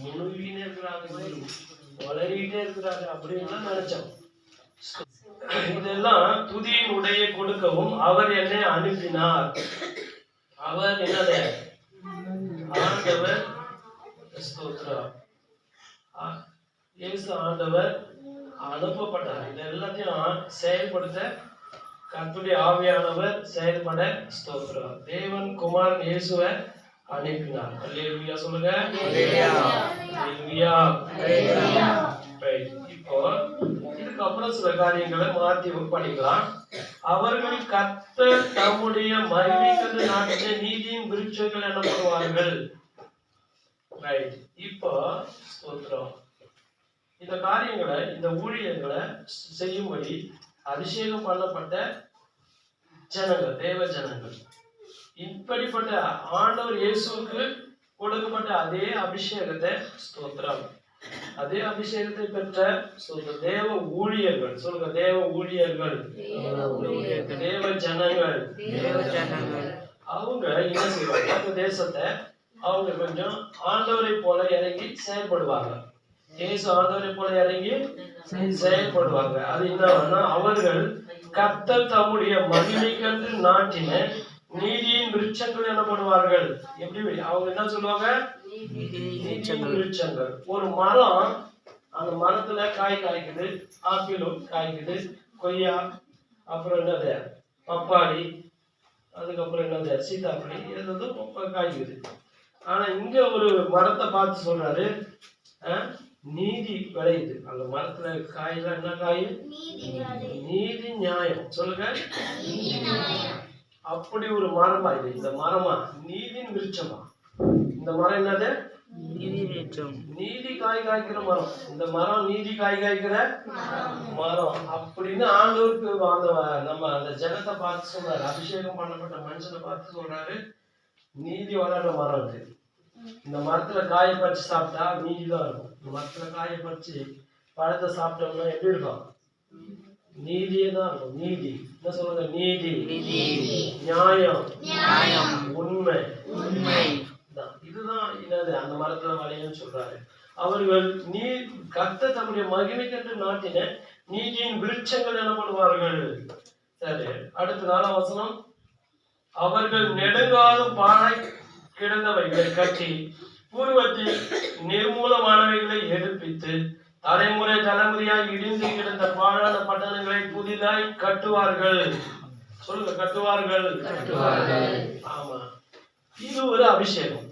முழுகினே இருக்கிறாங்க, வளரிட்டே இருக்கிறாங்க அப்படின்னு நினைச்சோம். இதெல்லாம் துதியின் உடைய கொடுக்கவும் அவர் என்னை அனுப்பினார். அவர் என்னது? ஆண்டவர். ஸ்தோத்திரம். இயேசு ஆண்டவர் அனுப்பப்பட்டார். இது எல்லாத்தையும் செயல்படுத்த கர்த்தருடைய ஆவியானவர் செயல்பட ஸ்தோத்திரம். தேவன் குமாரன் இயேசுவை அனுப்பினார். அல்லேலூயா சொல்லுங்க. அல்லேலூயா. இப்போ இதுக்கப்புறம் சில காரியங்களை மாற்றி படிக்கலாம். அவர்கள் கர்த்தர் தம்முடைய மகிமைக்கு நாட்டிய நீதியின் விருட்சங்கள் எனப்படுவார்கள். ரைட். இப்போ ஸ்தோத்திரம். இந்த காரியங்களை, இந்த ஊழியர்களை செய்யும்படி அபிஷேகம் பண்ணப்பட்ட ஜனங்கள், தேவ ஜனங்கள். இப்படிப்பட்ட ஆண்டவர் இயேசுவுக்கு கொடுக்கப்பட்ட அதே அபிஷேகத்தை, ஸ்தோத்திரம், அதே அபிஷேகத்தை பெற்ற தேவ ஊழியர்கள், சொல்லுங்க, தேவ ஊழியர்கள், தேவ ஜனங்கள், அவங்க என்ன செய்வாங்க? அந்த தேசத்தை அவங்க கொஞ்சம் ஆண்டவரை போல இறங்கி செயல்படுவாங்க. இயேசு ஆண்டவரை போல இறங்கி செயல்படுவாங்க. அது என்னன்னா, அவர்கள் கர்த்தர் தம்முடைய மகிமைக்கென்று நாட்டின நீதியின் விருட்சங்கள் எனப்படுவார்கள். எப்படி அவங்க என்ன சொல்லுவாங்க? நீதியின் விருட்சங்கள். ஒரு மரம், அந்த மரத்துல காய் காய்க்குது, ஆப்பிளும் காய்க்குது, கொய்யா, அப்புறம் என்னது பப்பாளி, அதுக்கப்புறம் என்னது சீதாப்பழி, எதுவும் காய்க்குது. ஆனா இங்க ஒரு மரத்தை பார்த்து சொல்றாரு, நீதி விளையுது. அந்த மரத்துல காயில என்ன காய்? நீதி, நியாயம். சொல்லுங்க. அப்படி ஒரு மரமா இது? இந்த மரமா நீதியின் விருட்சமா? இந்த மரம் என்னது? நீதி விருட்சம். நீதி காய் காய்க்கிற மரம். இந்த மரம் நீதி காய் காய்க்கிற மரம் அப்படின்னு ஆண்டவருக்கு நம்ம அந்த ஜனத்தை பார்த்து சொல்றாரு. அபிஷேகம் பண்ணப்பட்ட மனுஷனை பார்த்து சொல்றாரு, நீதி வளர்ற மரம் இது. இந்த மரத்துல காயை பறிச்சு சாப்பிட்டா நீதி தான் இருக்கும். இந்த மரத்துல காயை பறிச்சு பழத்தை சாப்பிட்டோம்னா எப்படி இருக்கும்? நீதியே தான் இருக்கும். நீதி என்ன சொல்லுங்க? நீதி, நியாயம், உண்மை. இதுதான் என்னது அந்த மரத்துல வளையன்னு சொல்றாரு. அவர்கள் கர்த்தர் தம்முடைய மகிமைக்கென்று நாட்டின நீதியின் விருட்சங்கள் எனப்படுவார்கள். சரி, அடுத்த 4ஆம் வசனம். அவர்கள் நெடுங்காலம் பாழாய் கிடந்தவைகளை கட்டி பூர்வத்தில் நிர்மூலமானவைகளை எடுப்பித்து தலைமுறை தலைமுறையாய் இடிந்து கிடந்த பாழான பட்டணங்களை புதிதாய் கட்டுவார்கள். சொல்லுங்க, கட்டுவார்கள். ஆமா, இது ஒரு அபிஷேகம்.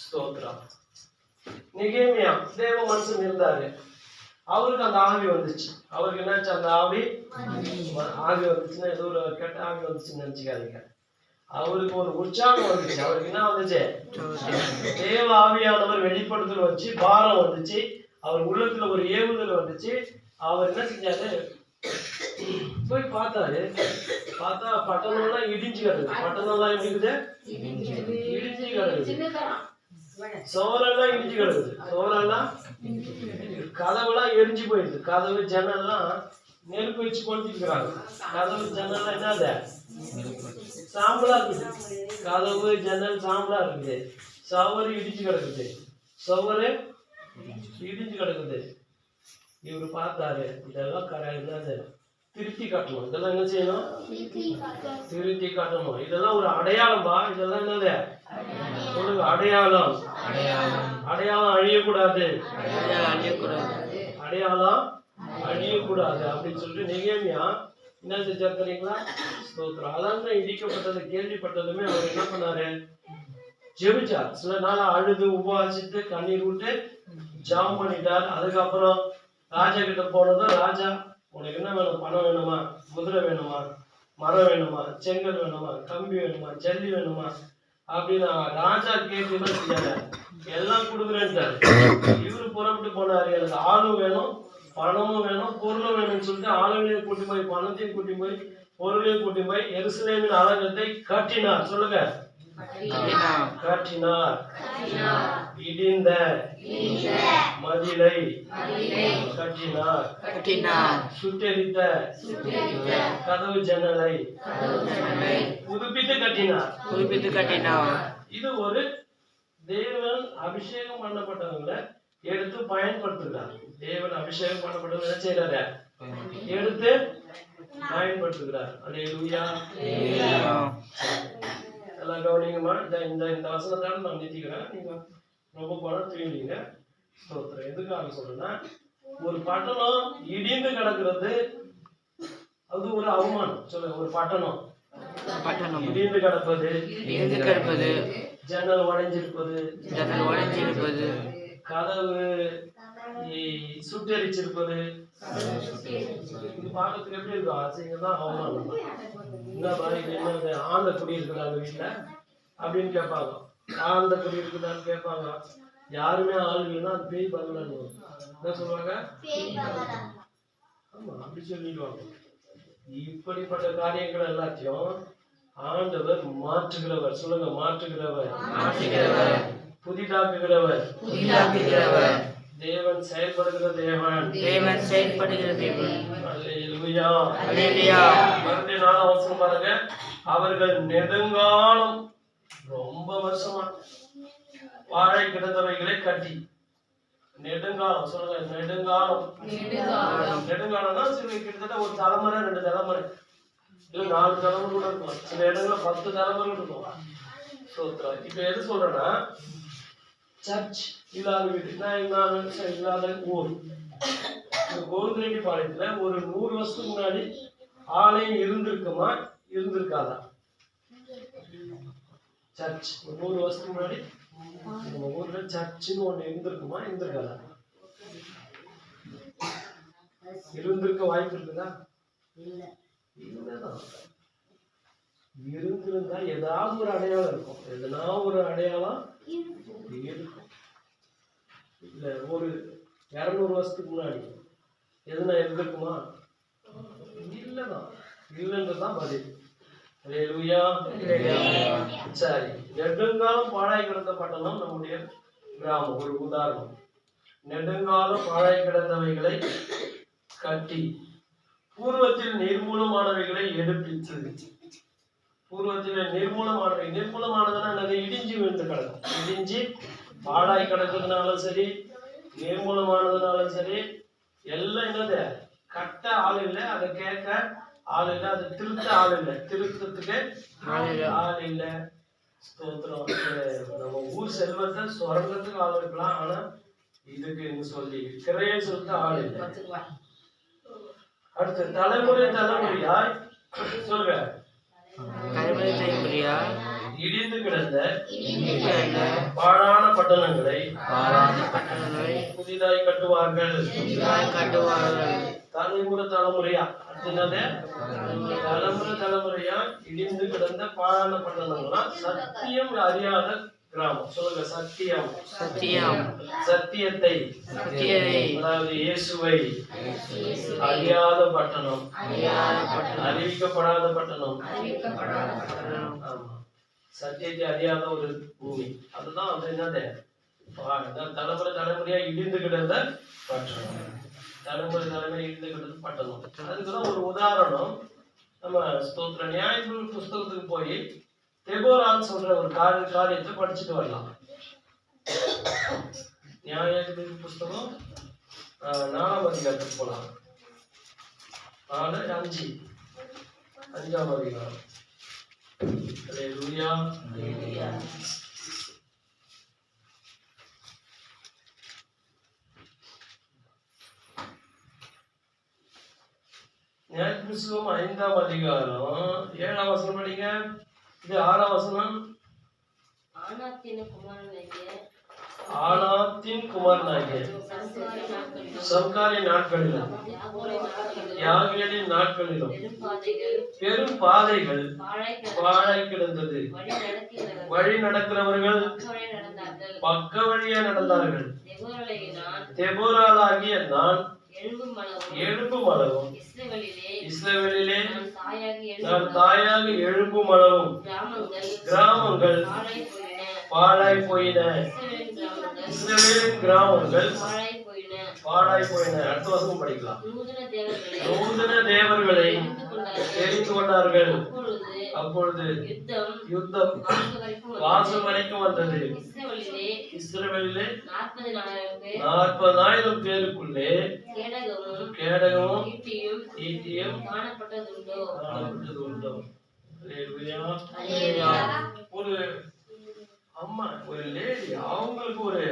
ஸ்தோத்திரம். நெகேமியா தேவ மனுஷன் இருந்தாரு. அவருக்கு அந்த ஆவி வந்துச்சு. அவருக்கு என்னாச்சு? அந்த ஆவி வந்துச்சுன்னா ஏதோ ஒரு கெட்ட ஆவி வந்துச்சுன்னு நினைச்சுக்காதீங்க. அவருக்கு ஒரு உற்சாகம் வந்துச்சு. அவருக்கு என்ன வந்துச்சு? தேவ ஆவியானவர் வெளிப்படுத்தல் வச்சு, பாரம் வந்துச்சு. அவர் உள்ளத்துல ஒரு ஏவுதல் வந்துச்சு. அவர் என்ன செஞ்சாரு? போய் பார்த்தாரு. பார்த்தா பட்டணம்லாம் இடிஞ்சு கிடக்குது. பட்டணம்லாம் எப்படி இருக்குது? இடிஞ்சு கிடக்குது. சோரெல்லாம் இடிஞ்சு கிடக்குது. சோரெல்லாம், கதவுலாம் எரிஞ்சு போயிடுது. கதவு ஜன்னல்லாம் நெருப்பு வச்சு கொளுத்திருக்கிறாங்க. கதவு ஜன்னல்லாம் என்னது? சாம்பலா இருக்குது. கதவு ஜன்னல் சாம்பலா இருக்குது. சவறு இடிஞ்சு கிடக்குது. சவறு இடிஞ்சு கிடக்குது. இவரு பார்த்தாரு, இதெல்லாம் திருத்தி காட்டணும். இதெல்லாம் என்ன செய்யணும்? திருத்தி காட்டணும். இதெல்லாம் ஒரு அடையாளம்பா. இதெல்லாம் என்னது? சொல்லுங்க, அடையாளம். அடையாளம் அழியக்கூடாது. அடையாளம் அழியக்கூடாது அப்படின்னு சொல்லிட்டு நெகேமியா என்ன செஞ்சார் தெரியுங்களா? ஸ்தோத்திரம். அதான் இடிக்கப்பட்டது கேள்விப்பட்டதுமே அவர் என்ன பண்ணாரு? ஜெபிச்சார். சில நாள் அழுது உபவாசித்து கண்ணீர் விட்டு ஜாம் பண்ணிட்டார். அதுக்கப்புறம் ராஜா கிட்ட போனதும், ராஜா உனக்கு என்ன வேணும்? பணம் வேணுமா? குதிரை வேணுமா? மரம் வேணுமா? செங்கல் வேணுமா? கம்பி வேணுமா? ஜல்லி வேணுமா? அப்படின்னு ராஜா கேட்கணும் செய்யாத, எல்லாம் கொடுக்குறேன்ட்டாரு. இவரு புறப்பட்டு போனாரு. எனக்கு ஆளும் வேணும், பணமும் வேணும், பொருளும் வேணும்னு சொல்லிட்டு ஆளுங்களையும் கூட்டி போய், பணத்தையும் கூட்டி போய், பொருளையும் கூட்டி போய் எருசலேமின் அலங்கத்தை கட்டினார். சொல்லுங்க, கட்டினார். இடிந்த மதிலை கட்டினார். சுட்டெரித்த கதவு ஜன்னலை புதுப்பித்து கட்டினார். இது ஒரு தேவன் அபிஷேகம் பண்ணப்பட்டவங்களை எடுத்து பயன்படுத்துகிறார். தேவன் அபிஷேகம் பண்ணப்பட்டவங்க என்ன செய்யறாரு? எடுத்து பயன்படுத்துகிறார். அல்லேலூயா. எல்லாம் கவனிங்கம்மா. இந்த வசனத்தால நான் நிறுத்திக்கிறேன். நீங்க ரொம்ப பணம் தூங்கிங்க. ஸ்தோத்திரம். எதுக்காக சொல்றேன்னா, ஒரு பட்டணம் இடிந்து கிடக்கிறது அது ஒரு அவமானம். சொல்லுங்க, ஒரு பட்டணம் இடிந்து கிடப்பது, ஜன்னல் உடைஞ்சிருப்பது, கதவு சுட்டரிச்சிருப்பது, இது பார்க்கறதுக்கு எப்படி இருக்கும்? அசிங்கம் தான், அவமானம் தான். என்னப்பா இது என்ன ஆந்த குடி இருக்குதாங்க வீட்டுல அப்படின்னு கேட்பாங்க. ஆந்த குடி இருக்குதான்னு கேட்பாங்க. யாருமே ஆள் இல்லைன்னா அது பேய் பண்ணலன்னு என்ன சொல்லுவாங்க? ஆமா, அப்படி சொல்லிடுவாங்க. இப்படிப்பட்ட காரியங்கள் எல்லாத்தையும் ஆண்டவர் மாற்றுகிறவர். சொல்லுங்க, மாற்றுகிறவர், புதிதாக்குகிறவர். தேவன் செயல்படுகிற தேவன். அல்லேலூயா. மறுபடியும் 4ஆம் வசனம் பாருங்க. அவர்கள் நெடுங்காலம், ரொம்ப வருஷமா வாழை கிடந்தவைகளை கட்டி, நெடுங்காலம். சொல்லுங்க, நெடுங்காலம். நெடுங்காலம்னா கிட்டத்தட்ட ஒரு தலைமுறை, 2 தலைமுறை, இல்ல 4 தலைமுறை கூட இருக்கும். சில இடங்கள்ல 10 தலைமுறை இருக்கும். இப்ப எது சொல்றேன்னா, சர்ச் இல்லாத வீடு, இல்லாத ஊர். கோவிந்தரெட்டிப்பாளையத்துல ஒரு 100 வருஷத்துக்கு முன்னாடி ஆலயம் இருந்திருக்குமா, இருந்திருக்காதா? சர்ச் ஒரு 100 வருஷத்துக்கு முன்னாடி நம்ம ஊர்ல சர்ச்சுன்னு ஒண்ணு இருந்திருக்குமா, இருந்திருக்காதா? இருந்திருக்க வாய்ப்பு இருக்குதா? இல்லதான். இருந்திருந்தா ஏதாவது ஒரு அடையாளம் இருக்கும். எதனா ஒரு அடையாளம் இருக்கும். இல்ல ஒரு 200 வருஷத்துக்கு முன்னாடி எதுனா இருந்திருக்குமா? இல்லதான். இல்லைன்றதுதான் பதில். சரி, நெடுங்காலம் பாழாய் கிடந்த பட்டணம் நம்முடைய கிராமம். ஒரு உதாரணம். நெடுங்காலம் பாழாய் கிடந்தவைகளை கட்டி, பூர்வத்தில் நிர்மூலமானவைகளை எடுப்பித்து. பூர்வத்தில் நிர்மூலமானவை, நிர்மூலமானதுன்னா என்னது? இடிஞ்சு விழுந்து கிடக்கும். இடிஞ்சு பாழாய் கிடக்கிறதுனாலும் சரி, நிர்மூலமானதுனாலும் சரி, எல்லாம் என்னது? கட்ட ஆள் இல்லை, அதை கேட்க ஆள் இல்லை, அதை திருத்த ஆள் இல்லை, திருத்தத்துக்கு ஆள் இல்லை. ஸ்தோத்திரம். நம்ம ஊர் செல்வத்தை சுரங்கத்துக்கு ஆள் இருக்கலாம், ஆனா இதுக்கு சொல்லி கிரையை சொல்லிட்டு ஆள் இல்லை. அடுத்து தலைமுறையாய் சொல்லுங்க, இடிந்து கிடந்த பாழான பட்டணங்களை புதிதாய் கட்டுவார்கள். தலைமுறையா தலைமுறையா இடிந்து கிடந்த பாழான பட்டணங்கள்னா சத்தியம் அறியாத கிராமம். சொல்லுங்க, சத்தியத்தை, அதாவது இயேசுவை அறியாத பட்டணம், அறிவிக்கப்படாத பட்டணம். ஆமா, சத்தியத்தை அறியாத ஒரு பூமி. அதுதான் அது என்னது? தலைமுறையா இடிந்து கிடந்த பட்டணம். தலைமுறை இடிந்து கிடந்த பட்டணம். அதுக்குதான் ஒரு உதாரணம். நம்ம ஸ்தோத்திர நியாயப்பிரமாண புஸ்தகத்துக்கு போய் தெபோரான்னு சொல்ற ஒரு காரியத்தை படிச்சுட்டு வரலாம். நியாயாதிபதி புஸ்தகம் 4ஆம் அதிகாரத்துக்கு போலாம். 5ஆம் அதிகாரம். அல்லேலூயா. நியாயாதிபதி புஸ்தகம் 5ஆம் அதிகாரம் 7ஆம் வசனம் படிங்க. இது 6ஆம் வசனம். ஆனாத்தின் குமாரனாகிய சம்காரின் நாட்களிலும் யாகேலின் நாட்களிலும் பெரும் பாதைகள் பாழாய் கிடந்தது. வழி நடக்கிறவர்கள் பக்க வழியா நடந்தார்கள். தெபோராளாகிய நான் எழும்பும் அளவும் இஸ்ரவேலிலே நான் தாயாக எழும்பும் அளவும் கிராமங்கள் பாழாய் போயின. இஸ்ரவேலின் கிராமங்கள் பாழாய் போயின. அடுத்த வசனம் படிக்கலாம். நூதன தேவர்களை தெரிந்து கொண்டார்கள். அப்பொழுது யுத்தம் வாசல் வரைக்கும் வந்தது. இஸ்ரவேலிலே 40,000 பேருக்குள்ளே கேடகமும் ஈட்டியும் காணப்பட்டது உண்டோ. ஒரு அம்மா, ஒரு லேடி, அவங்களுக்கு ஒரு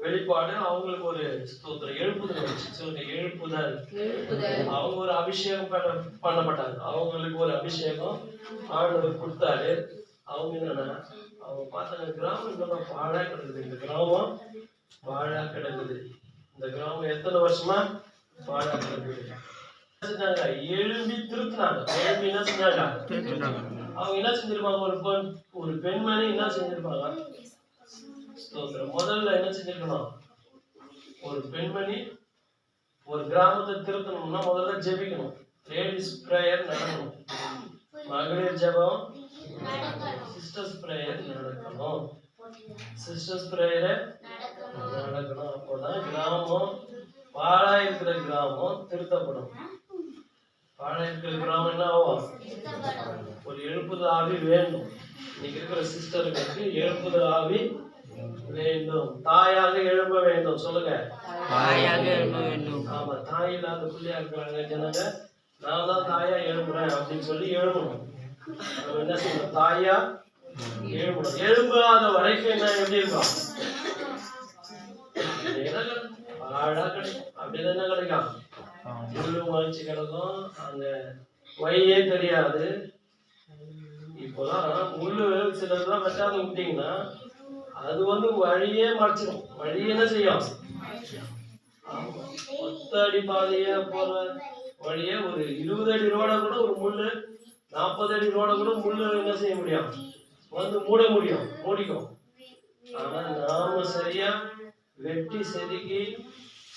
வெளிப்பாடு, அவங்களுக்கு ஒரு ஸ்தோத்திரம், எழுப்புதல் வந்துச்சு. சொல்லுங்க, எழுப்புதல். அவங்க ஒரு அபிஷேகம் பண்ணப்பட்டாங்க. அவங்களுக்கு ஒரு அபிஷேகம் ஆண்டவர் கொடுத்தாரு. அவங்க என்னன்னா, அவங்க பார்த்தாங்க, கிராமம் இன்னும் பாழா கிடக்குது. இந்த கிராமம் பாழா கிடக்குது. இந்த கிராமம் எத்தனை வருஷமா பாழா கிடக்குது. எழும்பி திருத்தினாங்க. எழும்பி என்ன செஞ்சாங்க? அவங்க என்ன செஞ்சிருப்பாங்க? ஒரு பெண்மணி என்ன செஞ்சிருப்பாங்க? முதல்ல என்ன செஞ்சிருக்கணும்? ஒரு பெண்மணி ஒரு கிராமத்தை திருத்தணும்னா முதல்ல ஜெபிக்கணும். லேடிஸ் பிரேயர் நடக்கணும். மகளிர் ஜெபம், சிஸ்டர்ஸ் பிரேயர் நடக்கணும். சிஸ்டர்ஸ் பிரேயர் நடக்கணும். அப்போதான் கிராமம், பாழா இருக்கிற கிராமம் திருத்தப்படும். பாழா இருக்கிற கிராமம் என்ன ஆகும்? ஒரு எழுப்புதல் ஆவி வேண்டும். இன்னைக்கு இருக்கிற சிஸ்டர்களுக்கு எழுப்புதல் ஆவி வேண்டும். தாயாக எழும்ப வேண்டும். சொல்லுங்க, தாயாக எழும்ப வேண்டும். ஆமா, தாய் இல்லாத பிள்ளையா இருக்கிறாங்க ஜனங்க. நான் தான் தாயா எழுப்புறேன் அப்படின்னு சொல்லி எழுப்பணும். என்ன செய்யணும்? தாயா எழுப்பணும். எழுப்பாத வரைக்கும் என்ன எப்படி இருக்கும்? பாழா கிடைக்கும். அப்படிதான் என்ன கிடைக்கும்? முள்ளு முளைச்சு கிடக்கும். அந்த வழியே தெரியாது. இப்போதான் முள்ளு சிலர்லாம் வச்சாத விட்டீங்கன்னா அது வழியே மறைச்சிடும். வழி என்ன செய்யும்? 10 அடி பாதைய போற வழியே ஒரு 20 அடி ரோட கூட ஒரு முள்ளு, 40 அடி ரோட கூட முள்ளு என்ன செய்ய முடியும்? மூட முடியும், மூடிக்கும். ஆனா நாம சரியா வெட்டி செதுக்கி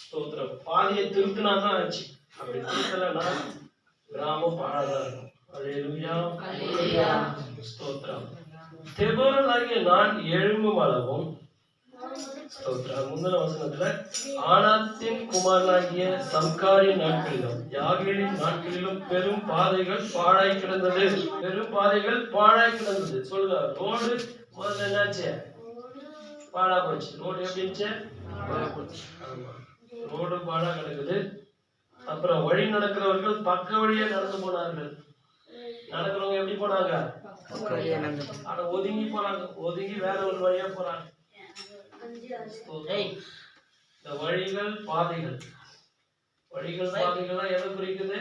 ஸ்தோத்திரம் பாதையை திருத்தினாதான் ஆச்சு. அப்படி திருத்தலைன்னா கிராமம் பாழாதான் இருக்கும். அல்லேலூயா, ஸ்தோத்திரம். தெபோராளாகிய நான் எழும்பும் அளவும், முந்தின வசனத்துல, ஆனாத்தின் குமாரனாகிய சம்காரின் நாட்களிலும் யாகேலின் நாட்களிலும் பெரும் பாதைகள் பாழாய் கிடந்தது. பெரும் பாதைகள் பாழாய் கிடந்தது. சொல்லுங்க, ரோடு முதல்ல என்னாச்சு? பாழா போச்சு. ரோடு எப்படி இருந்துச்சு? ரோடு பாழா கிடக்குது. அப்புறம் வழி நடக்கிறவர்கள் பக்க வழியே நடந்து போனார்கள். நடக்கிறவங்க எப்படி போனாங்க? ஆனா ஒதுங்கி போறாங்க. ஒதுங்கி வேற ஒரு வழியா போறாங்க. இந்த வழிகள் பாதைகள், வழிகள் பாதைகள்லாம் எதை குறிக்குது?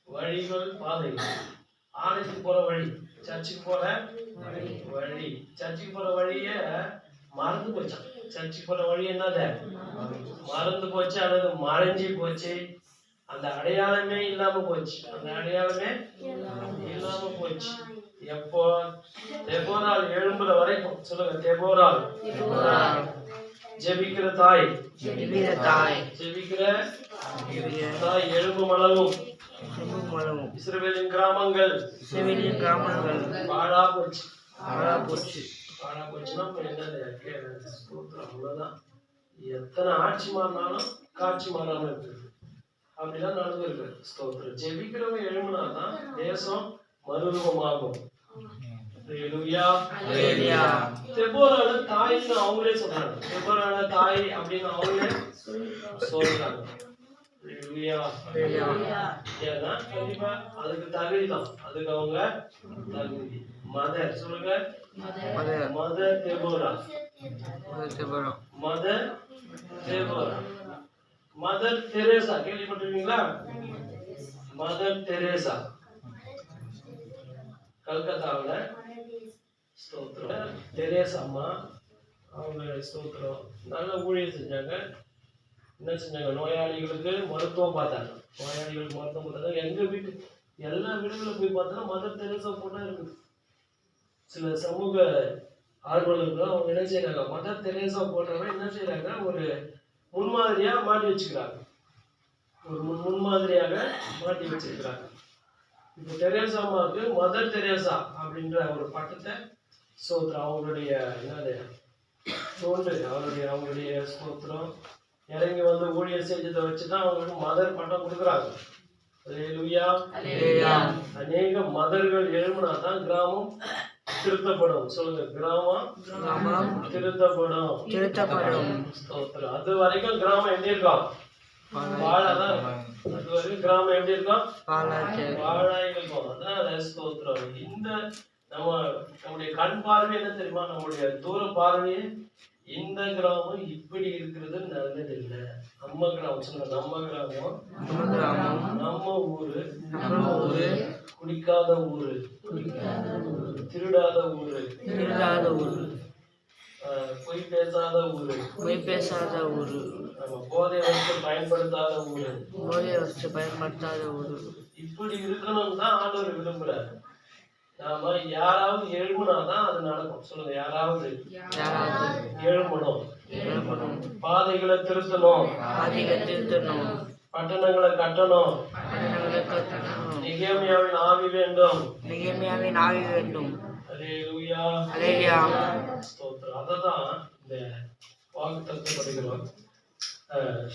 வழிகள் பாதைகள். ஆலயத்துக்கு போற வழி, சர்ச்சுக்கு போற வழி. சர்ச்சுக்கு போற வழிய மறந்து போச்சு. சர்ச்சுக்கு போற வழி என்னது? மறந்து போச்சு அல்லது மறைஞ்சி போச்சு. அந்த அடையாளமே இல்லாம போச்சு. அந்த அடையாளமே இல்லாம போச்சு. எப்போ? தெபோராள் எழும்புற வரைக்கும். சொல்லுங்க, தெபோராள். ஜெபிக்கிற தாய், ஜெபிக்கிற தாய் எழும்பும் அளவும் இஸ்ரவேலின் கிராமங்கள் பாழா போச்சு. பாழா போச்சுன்னா என்னது? அவ்வளவுதான். எத்தனை ஆட்சி மாறினாலும் காட்சி மாறாம இருக்கு. அப்படிதான் நடந்து இருக்கு. ஸ்தோத்திரம். ஜெபிக்கிறவங்க எழும்பினாதான் தேசம் மறுரூபமாகும். தெபோராள தாய்ன்னு அவங்களே சொல்றாங்க. தெபோராள தாய் அப்படின்னு அவங்களே சொல்றாங்க. ஏன்னா கண்டிப்பா அதுக்கு தகுதிதான். அதுக்கு அவங்க தகுதி. மதர் சொல்லுங்க, mother Deborah. Mother Deborah. Mother Teresa கேள்விப்பட்டிருக்கீங்களா? மதர் தெரேசா கல்கத்தாவுல ஸ்தோத்திரம். தெரேசா அம்மா அவங்க ஸ்தோத்திரம் நல்ல ஊழியம் செஞ்சாங்க. என்ன செஞ்சாங்க? நோயாளிகளுக்கு மருத்துவம் பார்த்தாங்க. நோயாளிகளுக்கு மருத்துவம் பார்த்தாங்க. எங்க வீட்டு எல்லா வீடுகளும் போய் பார்த்தா மதர் தெரேசா போட்டா இருக்குது. சில சமூக ஆர்வலர்கள் அவங்க என்ன செய்யறாங்க? மதர் தெரேசா போட்டவங்க என்ன செய்யறாங்க? ஒரு முன்மாதிரியா மாட்டி வச்சுக்கிறாங்க. ஒரு முன்மாதிரியாக மாட்டி வச்சிருக்கிறாங்க. இப்போ தெரேசா அம்மாவுக்கு மதர் தெரேசா அப்படின்ற ஒரு பட்டத்தை ஸ்தோத்திரம் அவங்களுடைய என்னது தோன்று அவங்களுடைய ஸ்தோத்திரம் இறங்கி ஊழியர் செஞ்சதை வச்சுதான் அவங்களுக்கு மதர் பட்டம் கொடுக்குறாங்க. அல்லேலூயா. அநேக மதர்கள் எழும்பினாதான் கிராமம் திருத்தப்படும். சொல்லுங்க, கிராமம் திருத்தப்படும். ஸ்தோத்திரம். அது வரைக்கும் கிராமம் எப்படி இருக்கும்? வாழாதான். அது வரைக்கும் கிராமம் எப்படி இருக்கும்? வாழா இருக்கும். அதான் ஸ்தோத்திரம். இந்த நம்முடைய கண் பார்வை என்ன தெரியுமா? நம்முடைய தூர பார்வையே இந்த கிராமம் இப்படி இருக்கிறது நல்லது இல்லை. நம்ம கிராமம் சொன்ன நம்ம கிராமம் நம்ம ஊரு குடிக்காத ஊரு, திருடாத ஊரு, பொய் பேசாத ஊரு, போதை வஸ்து பயன்படுத்தாத ஊரு. இப்படி இருக்கணும் தான் ஆண்டவர் விரும்புறாரு. நாம யாராவது எழுப்புனாதான் அது நடக்கும். சொல்லுங்க, யாராவது எழுப்பணும், பாதைகளை திருத்தணும், பட்டணங்களை கட்டணும். நெகேமியாவின் ஆவி வேண்டும். அல்லேலூயா. ஸ்தோத்திரம். அததான் இந்த வாக்குத்தத்தம் படிக்கிறோம்.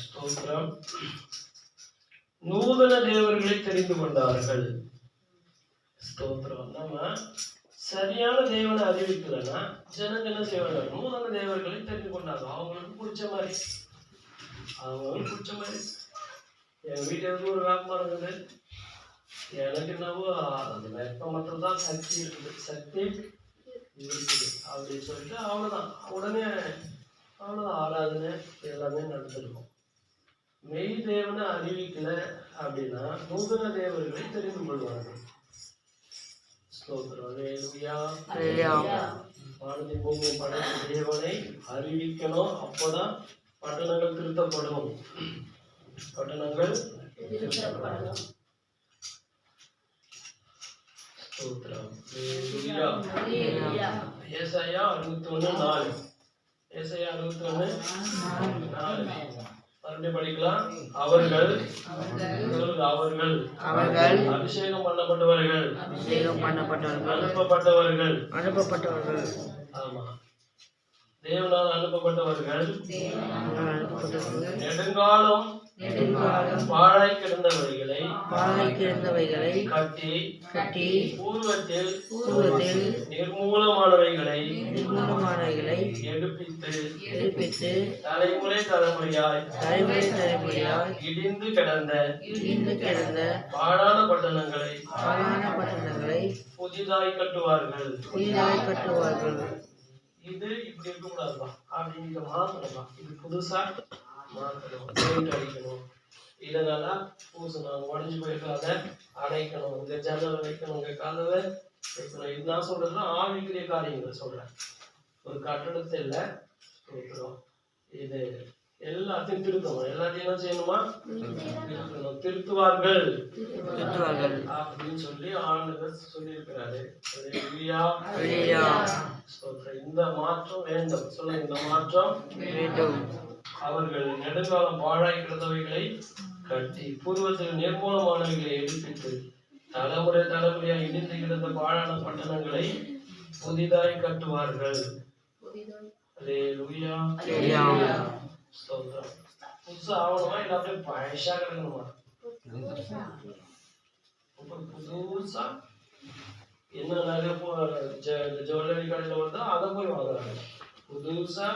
ஸ்தோத்திரம். நூதன தேவர்களை தெரிந்து கொண்டார்கள். ஸ்தோத்திரம். நம்ம சரியான தேவனை அறிவிக்கலன்னா ஜனங்க என்ன செய்வாங்க? நூதன தேவர்களை தெரிந்து கொண்டாங்க. அவங்களுக்கு பிடிச்ச மாதிரி. என் வீட்டுக்கு ஒரு வியாபாரம் இருக்குது. எனக்கு என்னவோ அந்த வெப்ப மட்டும் தான் சக்தி இருக்குது அப்படின்னு சொல்லிட்டு அவ்வளோதான். உடனே அவ்வளோதான், ஆராதனை எல்லாமே நடந்திருக்கும். மெய் தேவனை அறிவிக்கல அப்படின்னா நூதன தேவர்களை தெரிந்து கொள்வார்கள். வானதி பூமி படைத்த தேவனை அறிவிக்கணும். அப்போதான் பட்டணங்கள் திருத்தப்படும். ஏசாயா 61:4. ஏசாயா 61:4 மறுபடியும் படிக்கலாம். அவர்கள் அபிஷேகம் பண்ணப்பட்டவர்கள், அனுப்பப்பட்டவர்கள். ஆமா, தேவனால் அனுப்பப்பட்டவர்கள். நெடுங்காலம் பாழாய் கிடந்தவைகளை கட்டி பூர்வத்தில் நிர்மூலமானவைகளை எடுப்பித்து தலைமுறையாய் இடிந்து கிடந்த பாழான பட்டணங்களை புதிதாய் கட்டுவார்கள். இது இப்படி இருக்கக்கூடாதுப்பா அப்படின்னு மாத்தணும்ப்பா. இது புதுசா மாத்தணும், பெயிண்ட் அடிக்கணும், இல்லைனால பூசணும், உடஞ்சி போயிருக்காத அடைக்கணும், இங்க ஜன்னல் வைக்கணும், இங்க கதவை வைக்கணும். இது நான் சொல்றதுன்னா ஆவிக்குரிய காரியங்களை சொல்றேன். ஒரு கட்டடத்தை இல்லை, இது எல்லாத்தையும் திருத்தணும். எல்லாத்தையும் என்ன செய்யணுமா? திருத்தணும். திருத்துவார்கள் அப்படின்னு சொல்லி ஆண்டவர் சொல்லியிருக்கிறாரு. இந்த மாற்றம் வேண்டும். சொல்ல, இந்த மாற்றம் வேண்டும். அவர்கள் நெடுங்காலம் பாழாய் கிடந்தவைகளை கட்டி பூர்வத்தில் நிர்மூலமானவைகளை எடுப்பித்து தலைமுறையா இடிந்து கிடந்த பாழான பட்டணங்களை புதிதாய் கட்டுவார்கள். அல்லேலூயா. ஸ்தோத்திரம். புதுசா ஆகணுமா இல்ல அப்படியே பழசா கிடக்கணுமா? புதுசா என்ன நிறைய ஜுவல்லரி கடையில வந்தா அதை போய் வாங்குறாங்க. புதுசா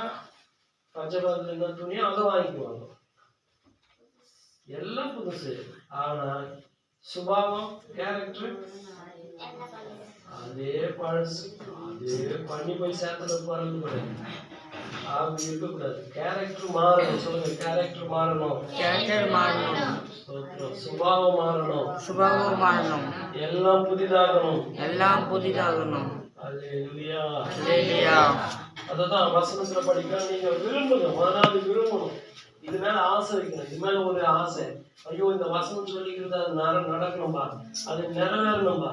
பஞ்சபாதத்துல என்ன துணியோ அதை வாங்கிக்குவாங்க. எல்லாம் புதுசு. ஆனா சுபாவம், கேரக்டர் அதே பழசு. அதே பண்ணி போய் சேர்த்துல போறது கூடாது. அப்படி இருக்கக்கூடாது. கேரக்டர் மாறணும். சொல்லுங்க, கேரக்டர் மாறணும். சுபாவம் மாறணும். எல்லாம் புதிதாகணும். அல்லேலூயா. அததான் வசனத்துல படிக்க நீங்க விரும்புங்க. முதலாவது விரும்பணும். இது மேல ஆசை வைக்கணும். இது மேல ஒரு ஆசை. ஐயோ, இந்த வசனம் சொல்லிக்கிறது அது நடக்கணும்பா, அது நிறைவேறணும்பா.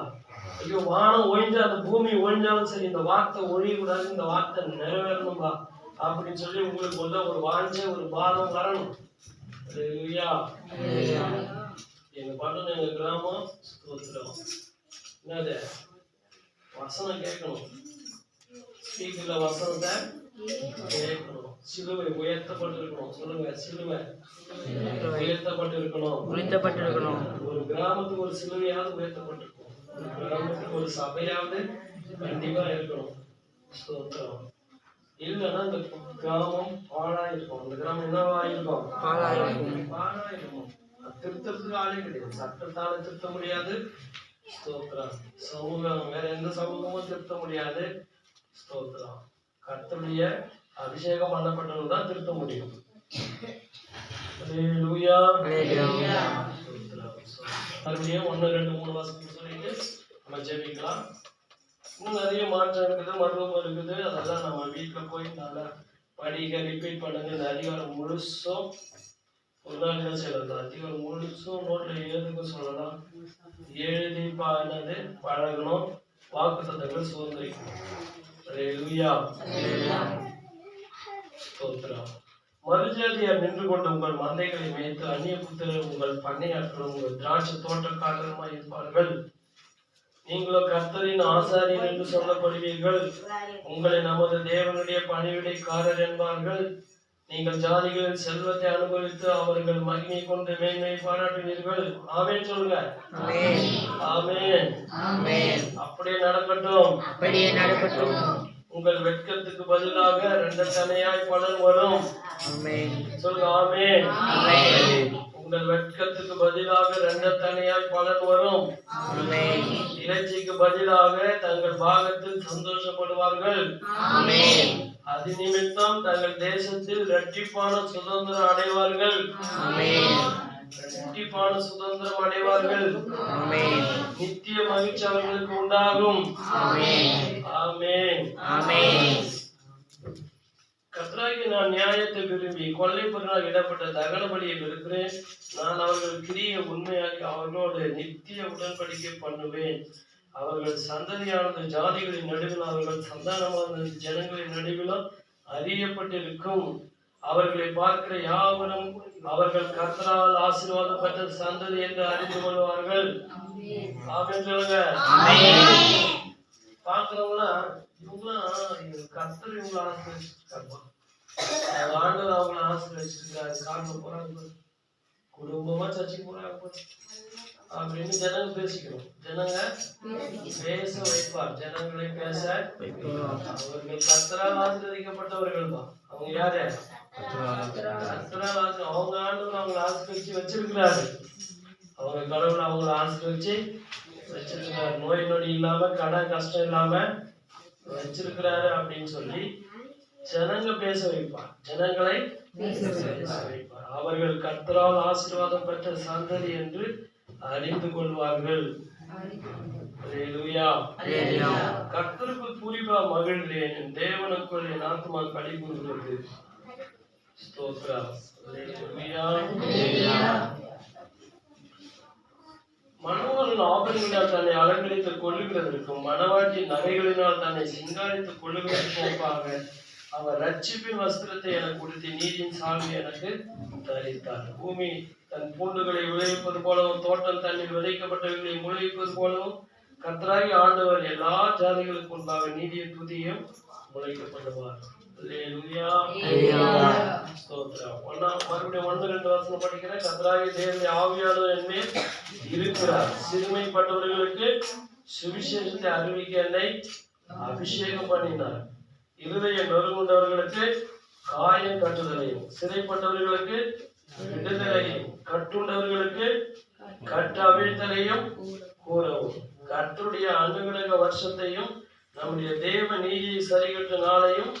ஐயோ, வானம் ஒழிஞ்சா, அந்த பூமி ஒழிஞ்சாலும் சரி, இந்த வார்த்தை ஒழியக்கூடாது, இந்த வார்த்தை நிறைவேறணும்பா அப்படின்னு சொல்லி உங்களுக்கு ஒரு வாஞ்சை, ஒரு பாரம் வரணும். எங்க பட்டணம், எங்க கிராமம் என்னது வசனம் கேட்கணும். ஸ்பீக்கர்ல வசனத்தை கேட்கணும். சிலுவை உயர்த்தப்பட்டிருக்கணும். சொல்லுங்க, சிலுவை உயர்த்தப்பட்டிருக்கணும். ஒரு கிராமத்துக்கு ஒரு சிலுவையாவது உயர்த்தப்பட்டிருக்கும். ஒரு கிராமத்துக்கு ஒரு சபையாவது கண்டிப்பா இருக்கணும். ஸ்தோத்திரம். இல்லைன்னா இந்த கிராமம் பாழாயிருக்கும். அந்த கிராமம் என்னவாயிருக்கும்? பாழாயிருக்கும். திருத்தறதுக்கு ஆளே கிடையாது. சட்டத்தால திருத்த முடியாது. ஸ்தோத்திரம். சமூகம் வேற எந்த சமூகமும் திருத்த முடியாது. ஸ்தோத்திரம். கர்த்தருடைய அபிஷேகம் பண்ணப்பட்டவங்க தான் திருத்த முடியும். அல்லேலூயா. மறுபடியும் 1, 2, 3 வசனம் சொல்லிட்டு நம்ம ஜெபிக்கலாம். இன்னும் நிறைய மாற்றம் இருக்குது, மர்மம் இருக்குது. அதெல்லாம் நம்ம வீட்டுல போய் நல்லா படிக்க, ரிப்பீட் பண்ணுங்க. இந்த அதிகாரம் முழுசும் ஒரு நாள் என்ன செய்யலாம்? அதிகாரம் முழுசும் நோட்ல எழுதுக்க சொல்லலாம். எழுதி என்னது பழகணும். வாக்குத்தத்தங்கள் சுதந்திரிக்கணும். அல்லேலூயா. ஸ்தோத்திரம். மறுஜாதியார் நின்று கொண்டு உங்கள் மந்தைகளை மேய்த்து அந்நிய புத்திரர் உங்கள் பண்ணையாட்களும் உங்கள் திராட்சை தோட்டக்காரருமாய் இருப்பார்கள். நீங்களோ கர்த்தரின் ஆசாரியர் என்று சொல்லப்படுவீர்கள். உங்களை நமது தேவனுடைய பணிவிடைக்காரர் என்பார்கள். நீங்கள் ஜாதிகளின் செல்வத்தை அனுபவித்து அவர்கள் மகிமை கொண்டு மேன்மை பாராட்டுவீர்கள். ஆமென் சொல்லுங்க. ஆமென். அப்படியே நடக்கட்டும். உங்கள் வெட்கத்துக்கு பதிலாக 2 தனையாய் பலன் வரும். சொல்லுங்க. ஆமென். உங்கள் வெட்கத்துக்கு பதிலாக 2 தனையாய் பலன் வரும். இறைச்சிக்கு பதிலாக தங்கள் பாகத்தில் சந்தோஷப்படுவார்கள். அது நிமித்தம் தங்கள் தேசத்தில் இரட்டிப்பான சுதந்திரம் அடைவார்கள். நித்திய மகிழ்ச்சி அவர்களுக்கு உண்டாகும். ஆமென். கர்த்தராகிய நான் நியாயத்தை விரும்பி கொள்ளை பொருளாக இடப்பட்ட தகன பலியை வெறுக்கிறேன். நான் அவர்கள் கிரியை உண்மையாக்கி அவர்களோடு நித்திய உடன்படிக்கை பண்ணுவேன். அவர்கள் சந்ததியானது ஜாதிகளின் நடுவில், அவர்கள் சந்தானமான ஜனங்களின் நடுவிலும் அறியப்பட்டிருக்கும். அவர்களை பார்க்கிற யாவரும் அவர்கள் கர்த்தரால் ஆசீர்வாதம் பெற்ற சந்ததி என்று அறிந்து கொள்வார்கள். ஆமென் சொல்லுங்க. பாக்குறவங்களா இவங்களாம் கர்த்தர் இவங்களை ஆசீர்வதிச்சிருக்காங்க. ஆண்டவர் அவங்களை ஆசீர்வதிச்சிருக்காரு. காரணம் போறாங்க, குடும்பமா சர்ச்சைக்கு போறாங்க அப்படின்னு ஜனங்க பேசிக்கணும். ஜனங்க பேச வைப்பார். ஜனங்களை பேச அவர்கள் கர்த்தரால் ஆசீர்வதிக்கப்பட்டவர்கள் தான். அவங்க யாரு? கர்த்தரால். அவங்க ஆண்டவர் அவங்களை ஆசீர்வதிச்சு வச்சிருக்கிறாரு. அவங்க கடவுள் அவங்களை ஆசீர்வதிச்சு வச்சிருக்கிறாரு. நோய் நொடி இல்லாம, கடன் கஷ்டம் இல்லாம வச்சிருக்கிறாரு அப்படின்னு சொல்லி ஜனங்க பேச வைப்பார். ஜனங்களை பேச வைப்பார். அவர்கள் கர்த்தரால் ஆசீர்வாதம் பெற்ற சந்ததி என்று அறிந்து கொள்வார்கள். கர்த்தருக்குள் பூரிப்பா மகிழ்கிறேன். என் தேவனுக்குள் என் ஆத்மா களி கூறுகிறது. ஸ்தோத்திரம். மனோகரன் ஆபரங்களினால் தன்னை அலங்கரித்துக் கொள்ளுகிறதற்கும் மனவாட்டி நகைகளினால் தன்னை சிங்காரித்துக் கொள்ளுகிறதற்கும் ஒப்பாக அவர் ரட்சிப்பின் வஸ்திரத்தை எனக்கு கொடுத்து நீதியின் சாமி எனக்கு தரித்தார். பூமி தன் பூண்டுகளை விளைவிப்பது போலவும் தோட்டம் தன்னில் விதைக்கப்பட்டவர்களை முளைவிப்பது போலவும் கர்த்தராகிய ஆண்டவர் எல்லா ஜாதிகளுக்கு முன்பாக நீதியின் துதியும் முளைக்கப்படுவார். மறுபடியும் 1, 2 வசனம் படிக்கிறேன். கர்த்தராகிய தேவனுடைய ஆவியானவர் என்மேல் இருக்கிறார். சிறுமைப்பட்டவர்களுக்கு சுவிசேஷத்தை அறிவிக்க என்னை அபிஷேகம் பண்ணினார். இருதயம் நொறுங்குண்டவர்களுக்கு காயம் கட்டுதலையும், சிறைப்பட்டவர்களுக்கு விடுதலையும், கட்டுண்டவர்களுக்கு கட்டவிழ்த்தலையும் கூறவும், கர்த்தருடைய அனுகிரக வருஷத்தையும் நம்முடைய தேவ நீதியை சரிகட்ட நாளையும்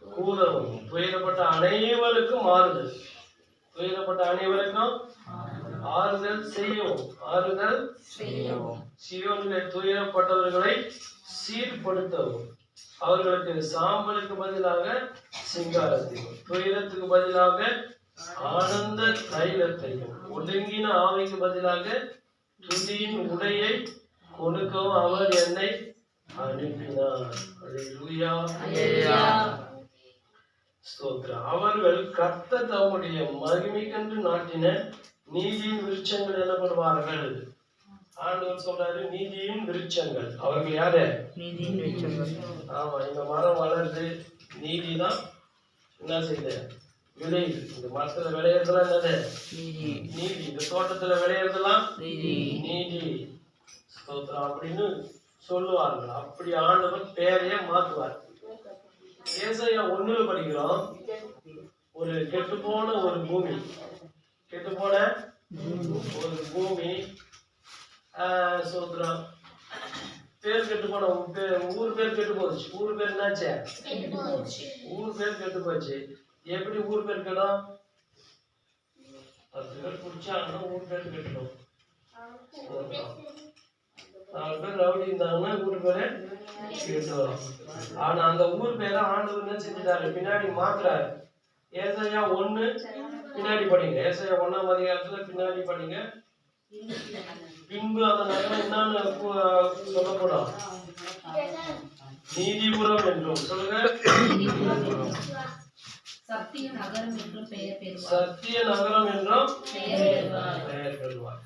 கூறவும், துயரப்பட்ட அனைவருக்கும் ஆறுதல், ஆறுதல் செய்யவும், சீயோனிலே துயரப்பட்டவர்களை சீர்படுத்தவும், அவர்களுக்கு சாம்பலுக்கு பதிலாக சிங்காரத்தையும், துயரத்துக்கு பதிலாக ஆனந்த தைலத்தையும், ஒடுங்கின ஆவிக்கு பதிலாக துதியின் உடையை கொடுக்கவும் அவர் என்னை அனுப்பினார். ஸ்தோத்திரம். அவர்கள் கர்த்தர் தம்முடைய மகிமைக்கென்று நாட்டின நீதியின் விருட்சங்கள் எனப்படுவார்கள். ஆண்டவர் சொல்றாரு, நீதியின் விருட்சங்கள். அவர்கள் யாரு? நீதியின் விருட்சங்கள். ஆமா, இந்த மரம் வளருது, நீதிதான் என்ன செய்யுது? விளையுது. இந்த மரத்துல விளையறதுலாம் என்னது? நீதி. இந்த தோட்டத்துல விளையறதுலாம் நீதி. ஸ்தோத்திரம் அப்படின்னு சொல்லுவார்கள். அப்படி ஆண்டவர் பேரையே மாற்றுவார். ஏசாயா 1 படிக்கிறோம். ஒரு கெட்டுப்போன ஒரு பூமி, கெட்டுப்போன ஒரு பூமி, சோத்ரம் பேர் கெட்டு போன ஊர் பேர் கெட்டு போச்சு. ஊர் பேர் என்னாச்சு? ஊர் பேர் கெட்டு போச்சு. எப்படி ஊர் பேர் கெடும்? 10 பேர் குடிச்சாங்கன்னா ஊர் பேர் கெட்டுடும். 4 பேர் ரவுடி இருந்தாங்கன்னா ஊர் பேரு கெட்டுடும். ஆனா அந்த ஊர் பேரை ஆண்டவர் என்ன செஞ்சுட்டாரு? பின்னாடி மாத்துறாரு. ஏசாயா 1 பின்னாடி படிங்க. ஏசாயா 1ஆம் அதிகாரத்துல பின்னாடி படிங்க. பின்பு அந்த நகரம் என்னன்னு சொல்லப்படும்? நீதிபுரம் என்றும். சொல்லுங்க. சத்திய நகரம் என்றும் பெயர் பெறுவார்.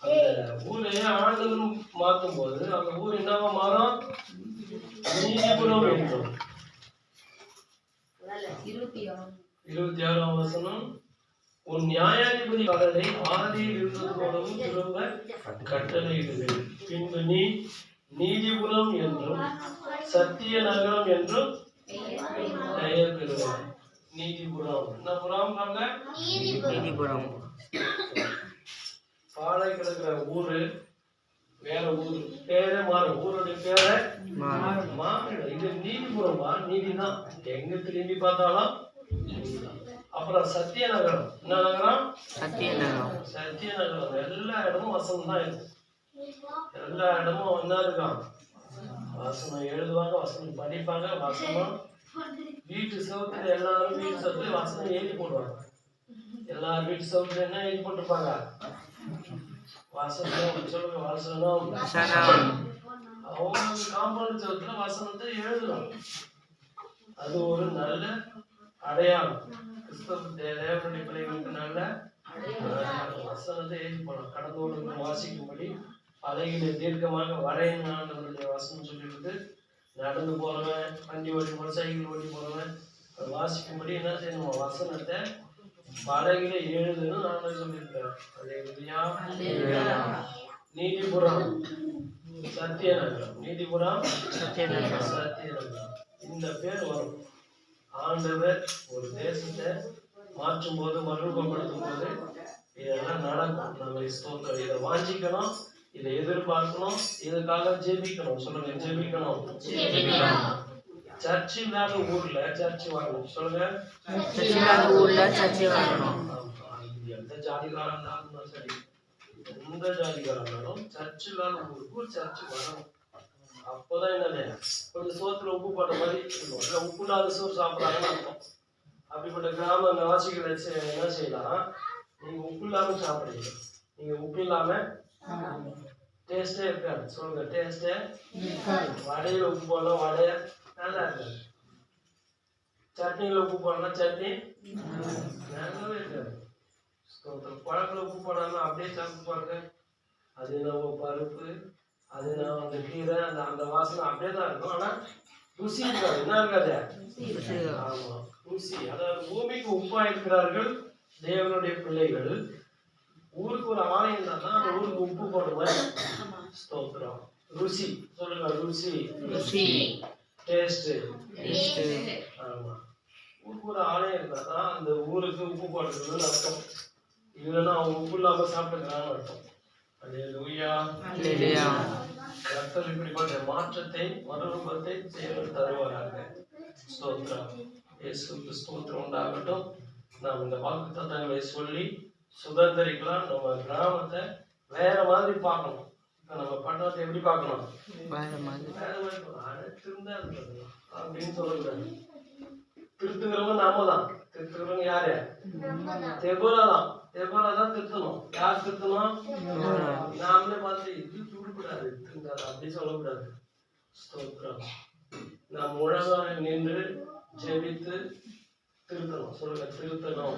அந்த ஊரையே ஆண்டவர் மாற்றும் போது அந்த ஊர் என்னவா மாறும்? நீதிபுரம் என்றும். 26ஆம் வசனம், உன் நியாயாதிபதி கடலை ஆதியில் இருந்தது போலவும் திரும்ப கட்டளையிடுவேன். பின்பு நீ நீதிபுரம் என்றும் சத்திய நகரம் என்றும் பெயர் பெறுவார். நீதிபுரம் என்ன புறம்? நீதிபுரம். பாலை கிடக்கிற ஊரு வேற ஊரு, பேரே மாறும். ஊருடைய பேரை மாறும். இது நீதிபுரமா? நீதிதான். எங்க திரும்பி பார்த்தாலும். அப்புறம் சத்திய நகரம். என்ன நகரம்? சத்திய நகரம். எல்லா இடமும் வசனம் தான் இருக்கும். எல்லா இடமும் என்ன இருக்கான்? வசனம் எழுதுவாங்க, வசனம் படிப்பாங்க, வசனம் வீட்டு சவுத்துல எல்லாரும் வீட்டு சவுத்துல வசனம் எழுதி போடுவாங்க. எல்லாரும் வீட்டு சவுத்துல என்ன எழுதி போட்டிருப்பாங்க? வசனம். சொல்லுங்க. வசனம். அவங்க காம்பவுண்ட் சவுத்துல வசனத்தை எழுதணும். அது ஒரு நல்ல அடையாளம். கிறிஸ்தவ தேவனுடைய பிள்ளைகளுக்கு நல்ல வசனத்தை எழுதி போடலாம். கடந்தோடு வாசிக்கும்படி பலகையில தீர்க்கமாக வரையின ஆண்டவருடைய வசனம் சொல்லிட்டு, நடந்து போறவன், வண்டி ஓட்டி போற, சைக்கிள் ஓட்டி போறவன் வாசிக்கும்படி என்ன செய்யணும்? வசனத்தை பலகையில எழுதுன்னு ஆண்டவர் சொல்லியிருக்காரு. நீதிபுரம் சத்திய நகரம். நீதிபுரம் சத்திய நகரம். இந்த பேர் வரும். ஆண்டவர் ஒரு தேசத்தை மாற்றும் போது, மறுரூபப்படுத்தும் போது இதெல்லாம் நடக்கும். நம்ம ஸ்தோத்திரம். இதை வாஞ்சிக்கணும், இதை எதிர்பார்க்கணும், இதுக்காக ஜெபிக்கணும். சொல்லுங்க. ஜெபிக்கணும். சர்ச் இல்லாத ஊர்ல சர்ச் வாங்கணும். சொல்லுங்க. எந்த ஜாதிகாரம் இருந்தாலும் சரி, எந்த ஜாதிகாரம் இருந்தாலும் சர்ச் இல்லாத ஊருக்கு ஒரு சர்ச் வரணும். அப்போதான் என்னது? கொஞ்சம் சோத்துல உப்பு போட்ட மாதிரி இருக்கும். இல்லை உப்பு இல்லாத சோறு சாப்பிட்றாங்கன்னு அர்த்தம். அப்படிப்பட்ட கிராம நிவாசிகள் என்ன செய்யலாம்? நீங்க உப்பு இல்லாம சாப்பிடுறீங்க. நீங்க உப்பு இல்லாம டேஸ்டே இருக்காது. சொல்லுங்க. டேஸ்டே. வடையில உப்பு போடலாம், வடைய நல்லா இருக்காது. சட்னியில உப்பு போடலாம், சட்னி நல்லாவே இருக்காது. குழம்புல உப்பு போடாம அப்படியே சாப்பிட்டு பாருங்க. அது நம்ம பருப்பு, அது நான் அந்த கீரை, அந்த வாசனை அப்படியே தான் இருக்கும். ஆனா ருசி இருக்காது. என்ன இருக்காது? ஆமா, ருசி. அதாவது பூமிக்கு உப்பா இருக்கிறார்கள் தேவனுடைய பிள்ளைகள். ஊருக்கு ஒரு ஆலயம் தான், அந்த ஊருக்கு உப்பு போட்ட மாதிரி. ஸ்தோத்திரம். ருசி. சொல்லுங்க. ருசி. டேஸ்ட். ஆமா. ஊருக்கு ஒரு ஆலயம் இருந்தா தான் அந்த ஊருக்கு உப்பு போடுறதுன்னு அர்த்தம். இல்லைன்னா அவங்க உப்பு இல்லாம சாப்பிட்டுக்கிறான்னு அர்த்தம். கர்த்தர் இப்படிப்பட்ட மாற்றத்தை, மறுரூபத்தை தேவன் தருவாராக. ஸ்தோத்திரம். இயேசுவுக்கு ஸ்தோத்திரம் உண்டாகட்டும். நாம் இந்த வாக்குத்தத்தங்களை சொல்லி சுதந்திரிக்கலாம். நம்ம கிராமத்தை வேற மாதிரி பார்க்கணும். இப்ப நம்ம பட்டணத்தை எப்படி பார்க்கணும்? வேற மாதிரி திருந்தா இருக்கிறது அப்படின்னு சொல்லக்கூடாது. திருத்துக்கிறவங்க நாம தான். திருத்துக்கிறவங்க யாரு? தெபோரா தான் திருத்தணும். யார் திருத்தணும்? நாமளே பார்த்து இது துடுக்கூடாது, திருந்தாது அப்படி சொல்லக்கூடாது. ஸ்தோத்திரம். நாம் உலகம் நின்று ஜெபித்து திருத்தணும். சொல்லுங்க. திருத்தணும்,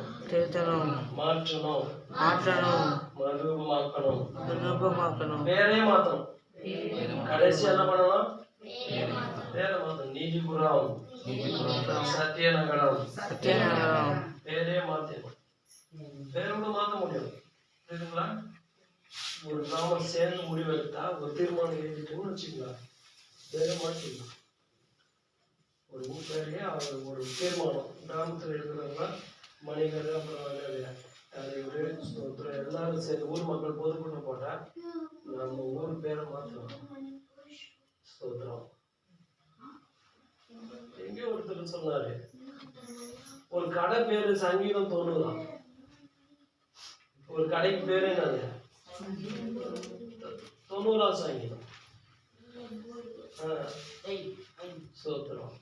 மாற்றணும், மறுரூபமாக்கணும், பேரே மாற்றணும். கடைசி என்ன பண்ணணும்? பேரை மாற்றணும். நீதிபுரம் சத்திய நகரம் பேரே மாற்றணும். பேரோட மாற்ற முடியும். புரியுதுங்களா? ஒரு கிராமம் சேர்ந்து முடிவெடுத்தா, ஒரு தீர்மானம் எழுதிட்டோம்னு வச்சுக்கலாம். பேரை மாற்றிக்கலாம். ஒரு ஊர் பேரையே ஒரு தீர்மானம் கிராமத்தில் இருக்கிறவங்க மனிதர் அப்புறம் தலைவர் ஸ்தோத்திரம் எல்லாரும் சேர்ந்து ஊர் மக்கள் பொதுக்கூட்டம் போட்டா நம்ம ஊர் பேரை மாற்றலாம். ஸ்தோத்திரம். எங்கே ஒருத்தர் சொன்னாரு, ஒரு கடை பேரு சங்கீதம் 90. ஒரு கடைக்கு பேரு என்னது? 90 சங்கீதம். ஸ்தோத்திரம்.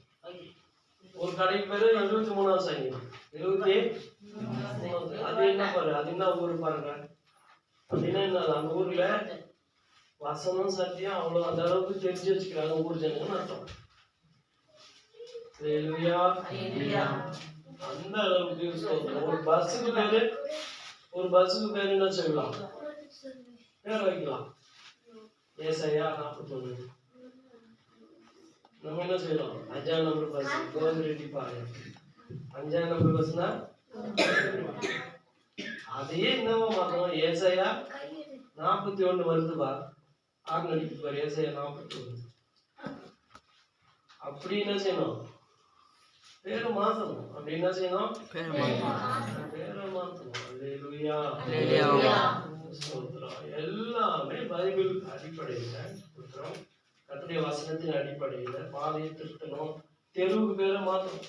ஒரு கடைக்கு பேரு 73 சங்கீதம். 73. அது என்ன பாரு, அது என்ன ஊரு பாருங்க. அப்படின்னா என்ன, அந்த ஊர்ல வசனம் சத்தியம் அவ்வளவு அந்த அளவுக்கு தெரிஞ்சு வச்சுக்கிறாங்க ஊர் ஜனங்கன்னு அர்த்தம். அந்த அளவுக்கு ஒரு பஸ்ஸுக்கு பேரு என்ன சொல்லலாம், பேர் வைக்கலாம். ஏசாயா 41. நம்ம என்ன செய்யலாம், 5ஆம் நம்பர் பஸ் கோவிரெட்டி பாளையம். 5ஆம் நம்பர் பஸ்னா அதையே என்னவோ மாத்தணும். ஏசாயா 41 வருதுப்பா, ஆர்நடிக்கு பாரு. ஏசாயா 41. அப்படி என்ன செய்யணும், பேரை மாத்தணும். அப்படி என்ன செய்யணும், பேரை மாத்தணும். அல்லேலூயா. எல்லாமே பைபிள் அடிப்படையில கொடுக்குறோம். கர்த்தருடைய வசனத்தின் அடிப்படையில பாதையை திருத்தணும். தெருவுக்கு பேரை மாத்தணும்.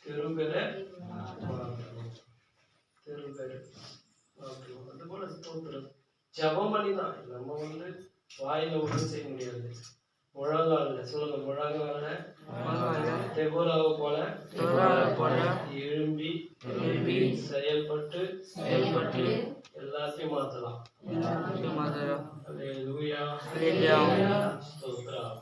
தெரு பேரை மாத்தணும். அது போல ஸ்தோத்திரம் ஜெபம் பண்ணிதான். நம்ம வாயில ஒன்றும் செய்ய முடியாது. முழங்கால சொல்லுங்க, முழங்கால தெபோராவை போல எழும்பி செயல்பட்டு எல்லாத்தையும் மாத்தலாம். அல்லேலூயா. ஸ்தோத்திரம்.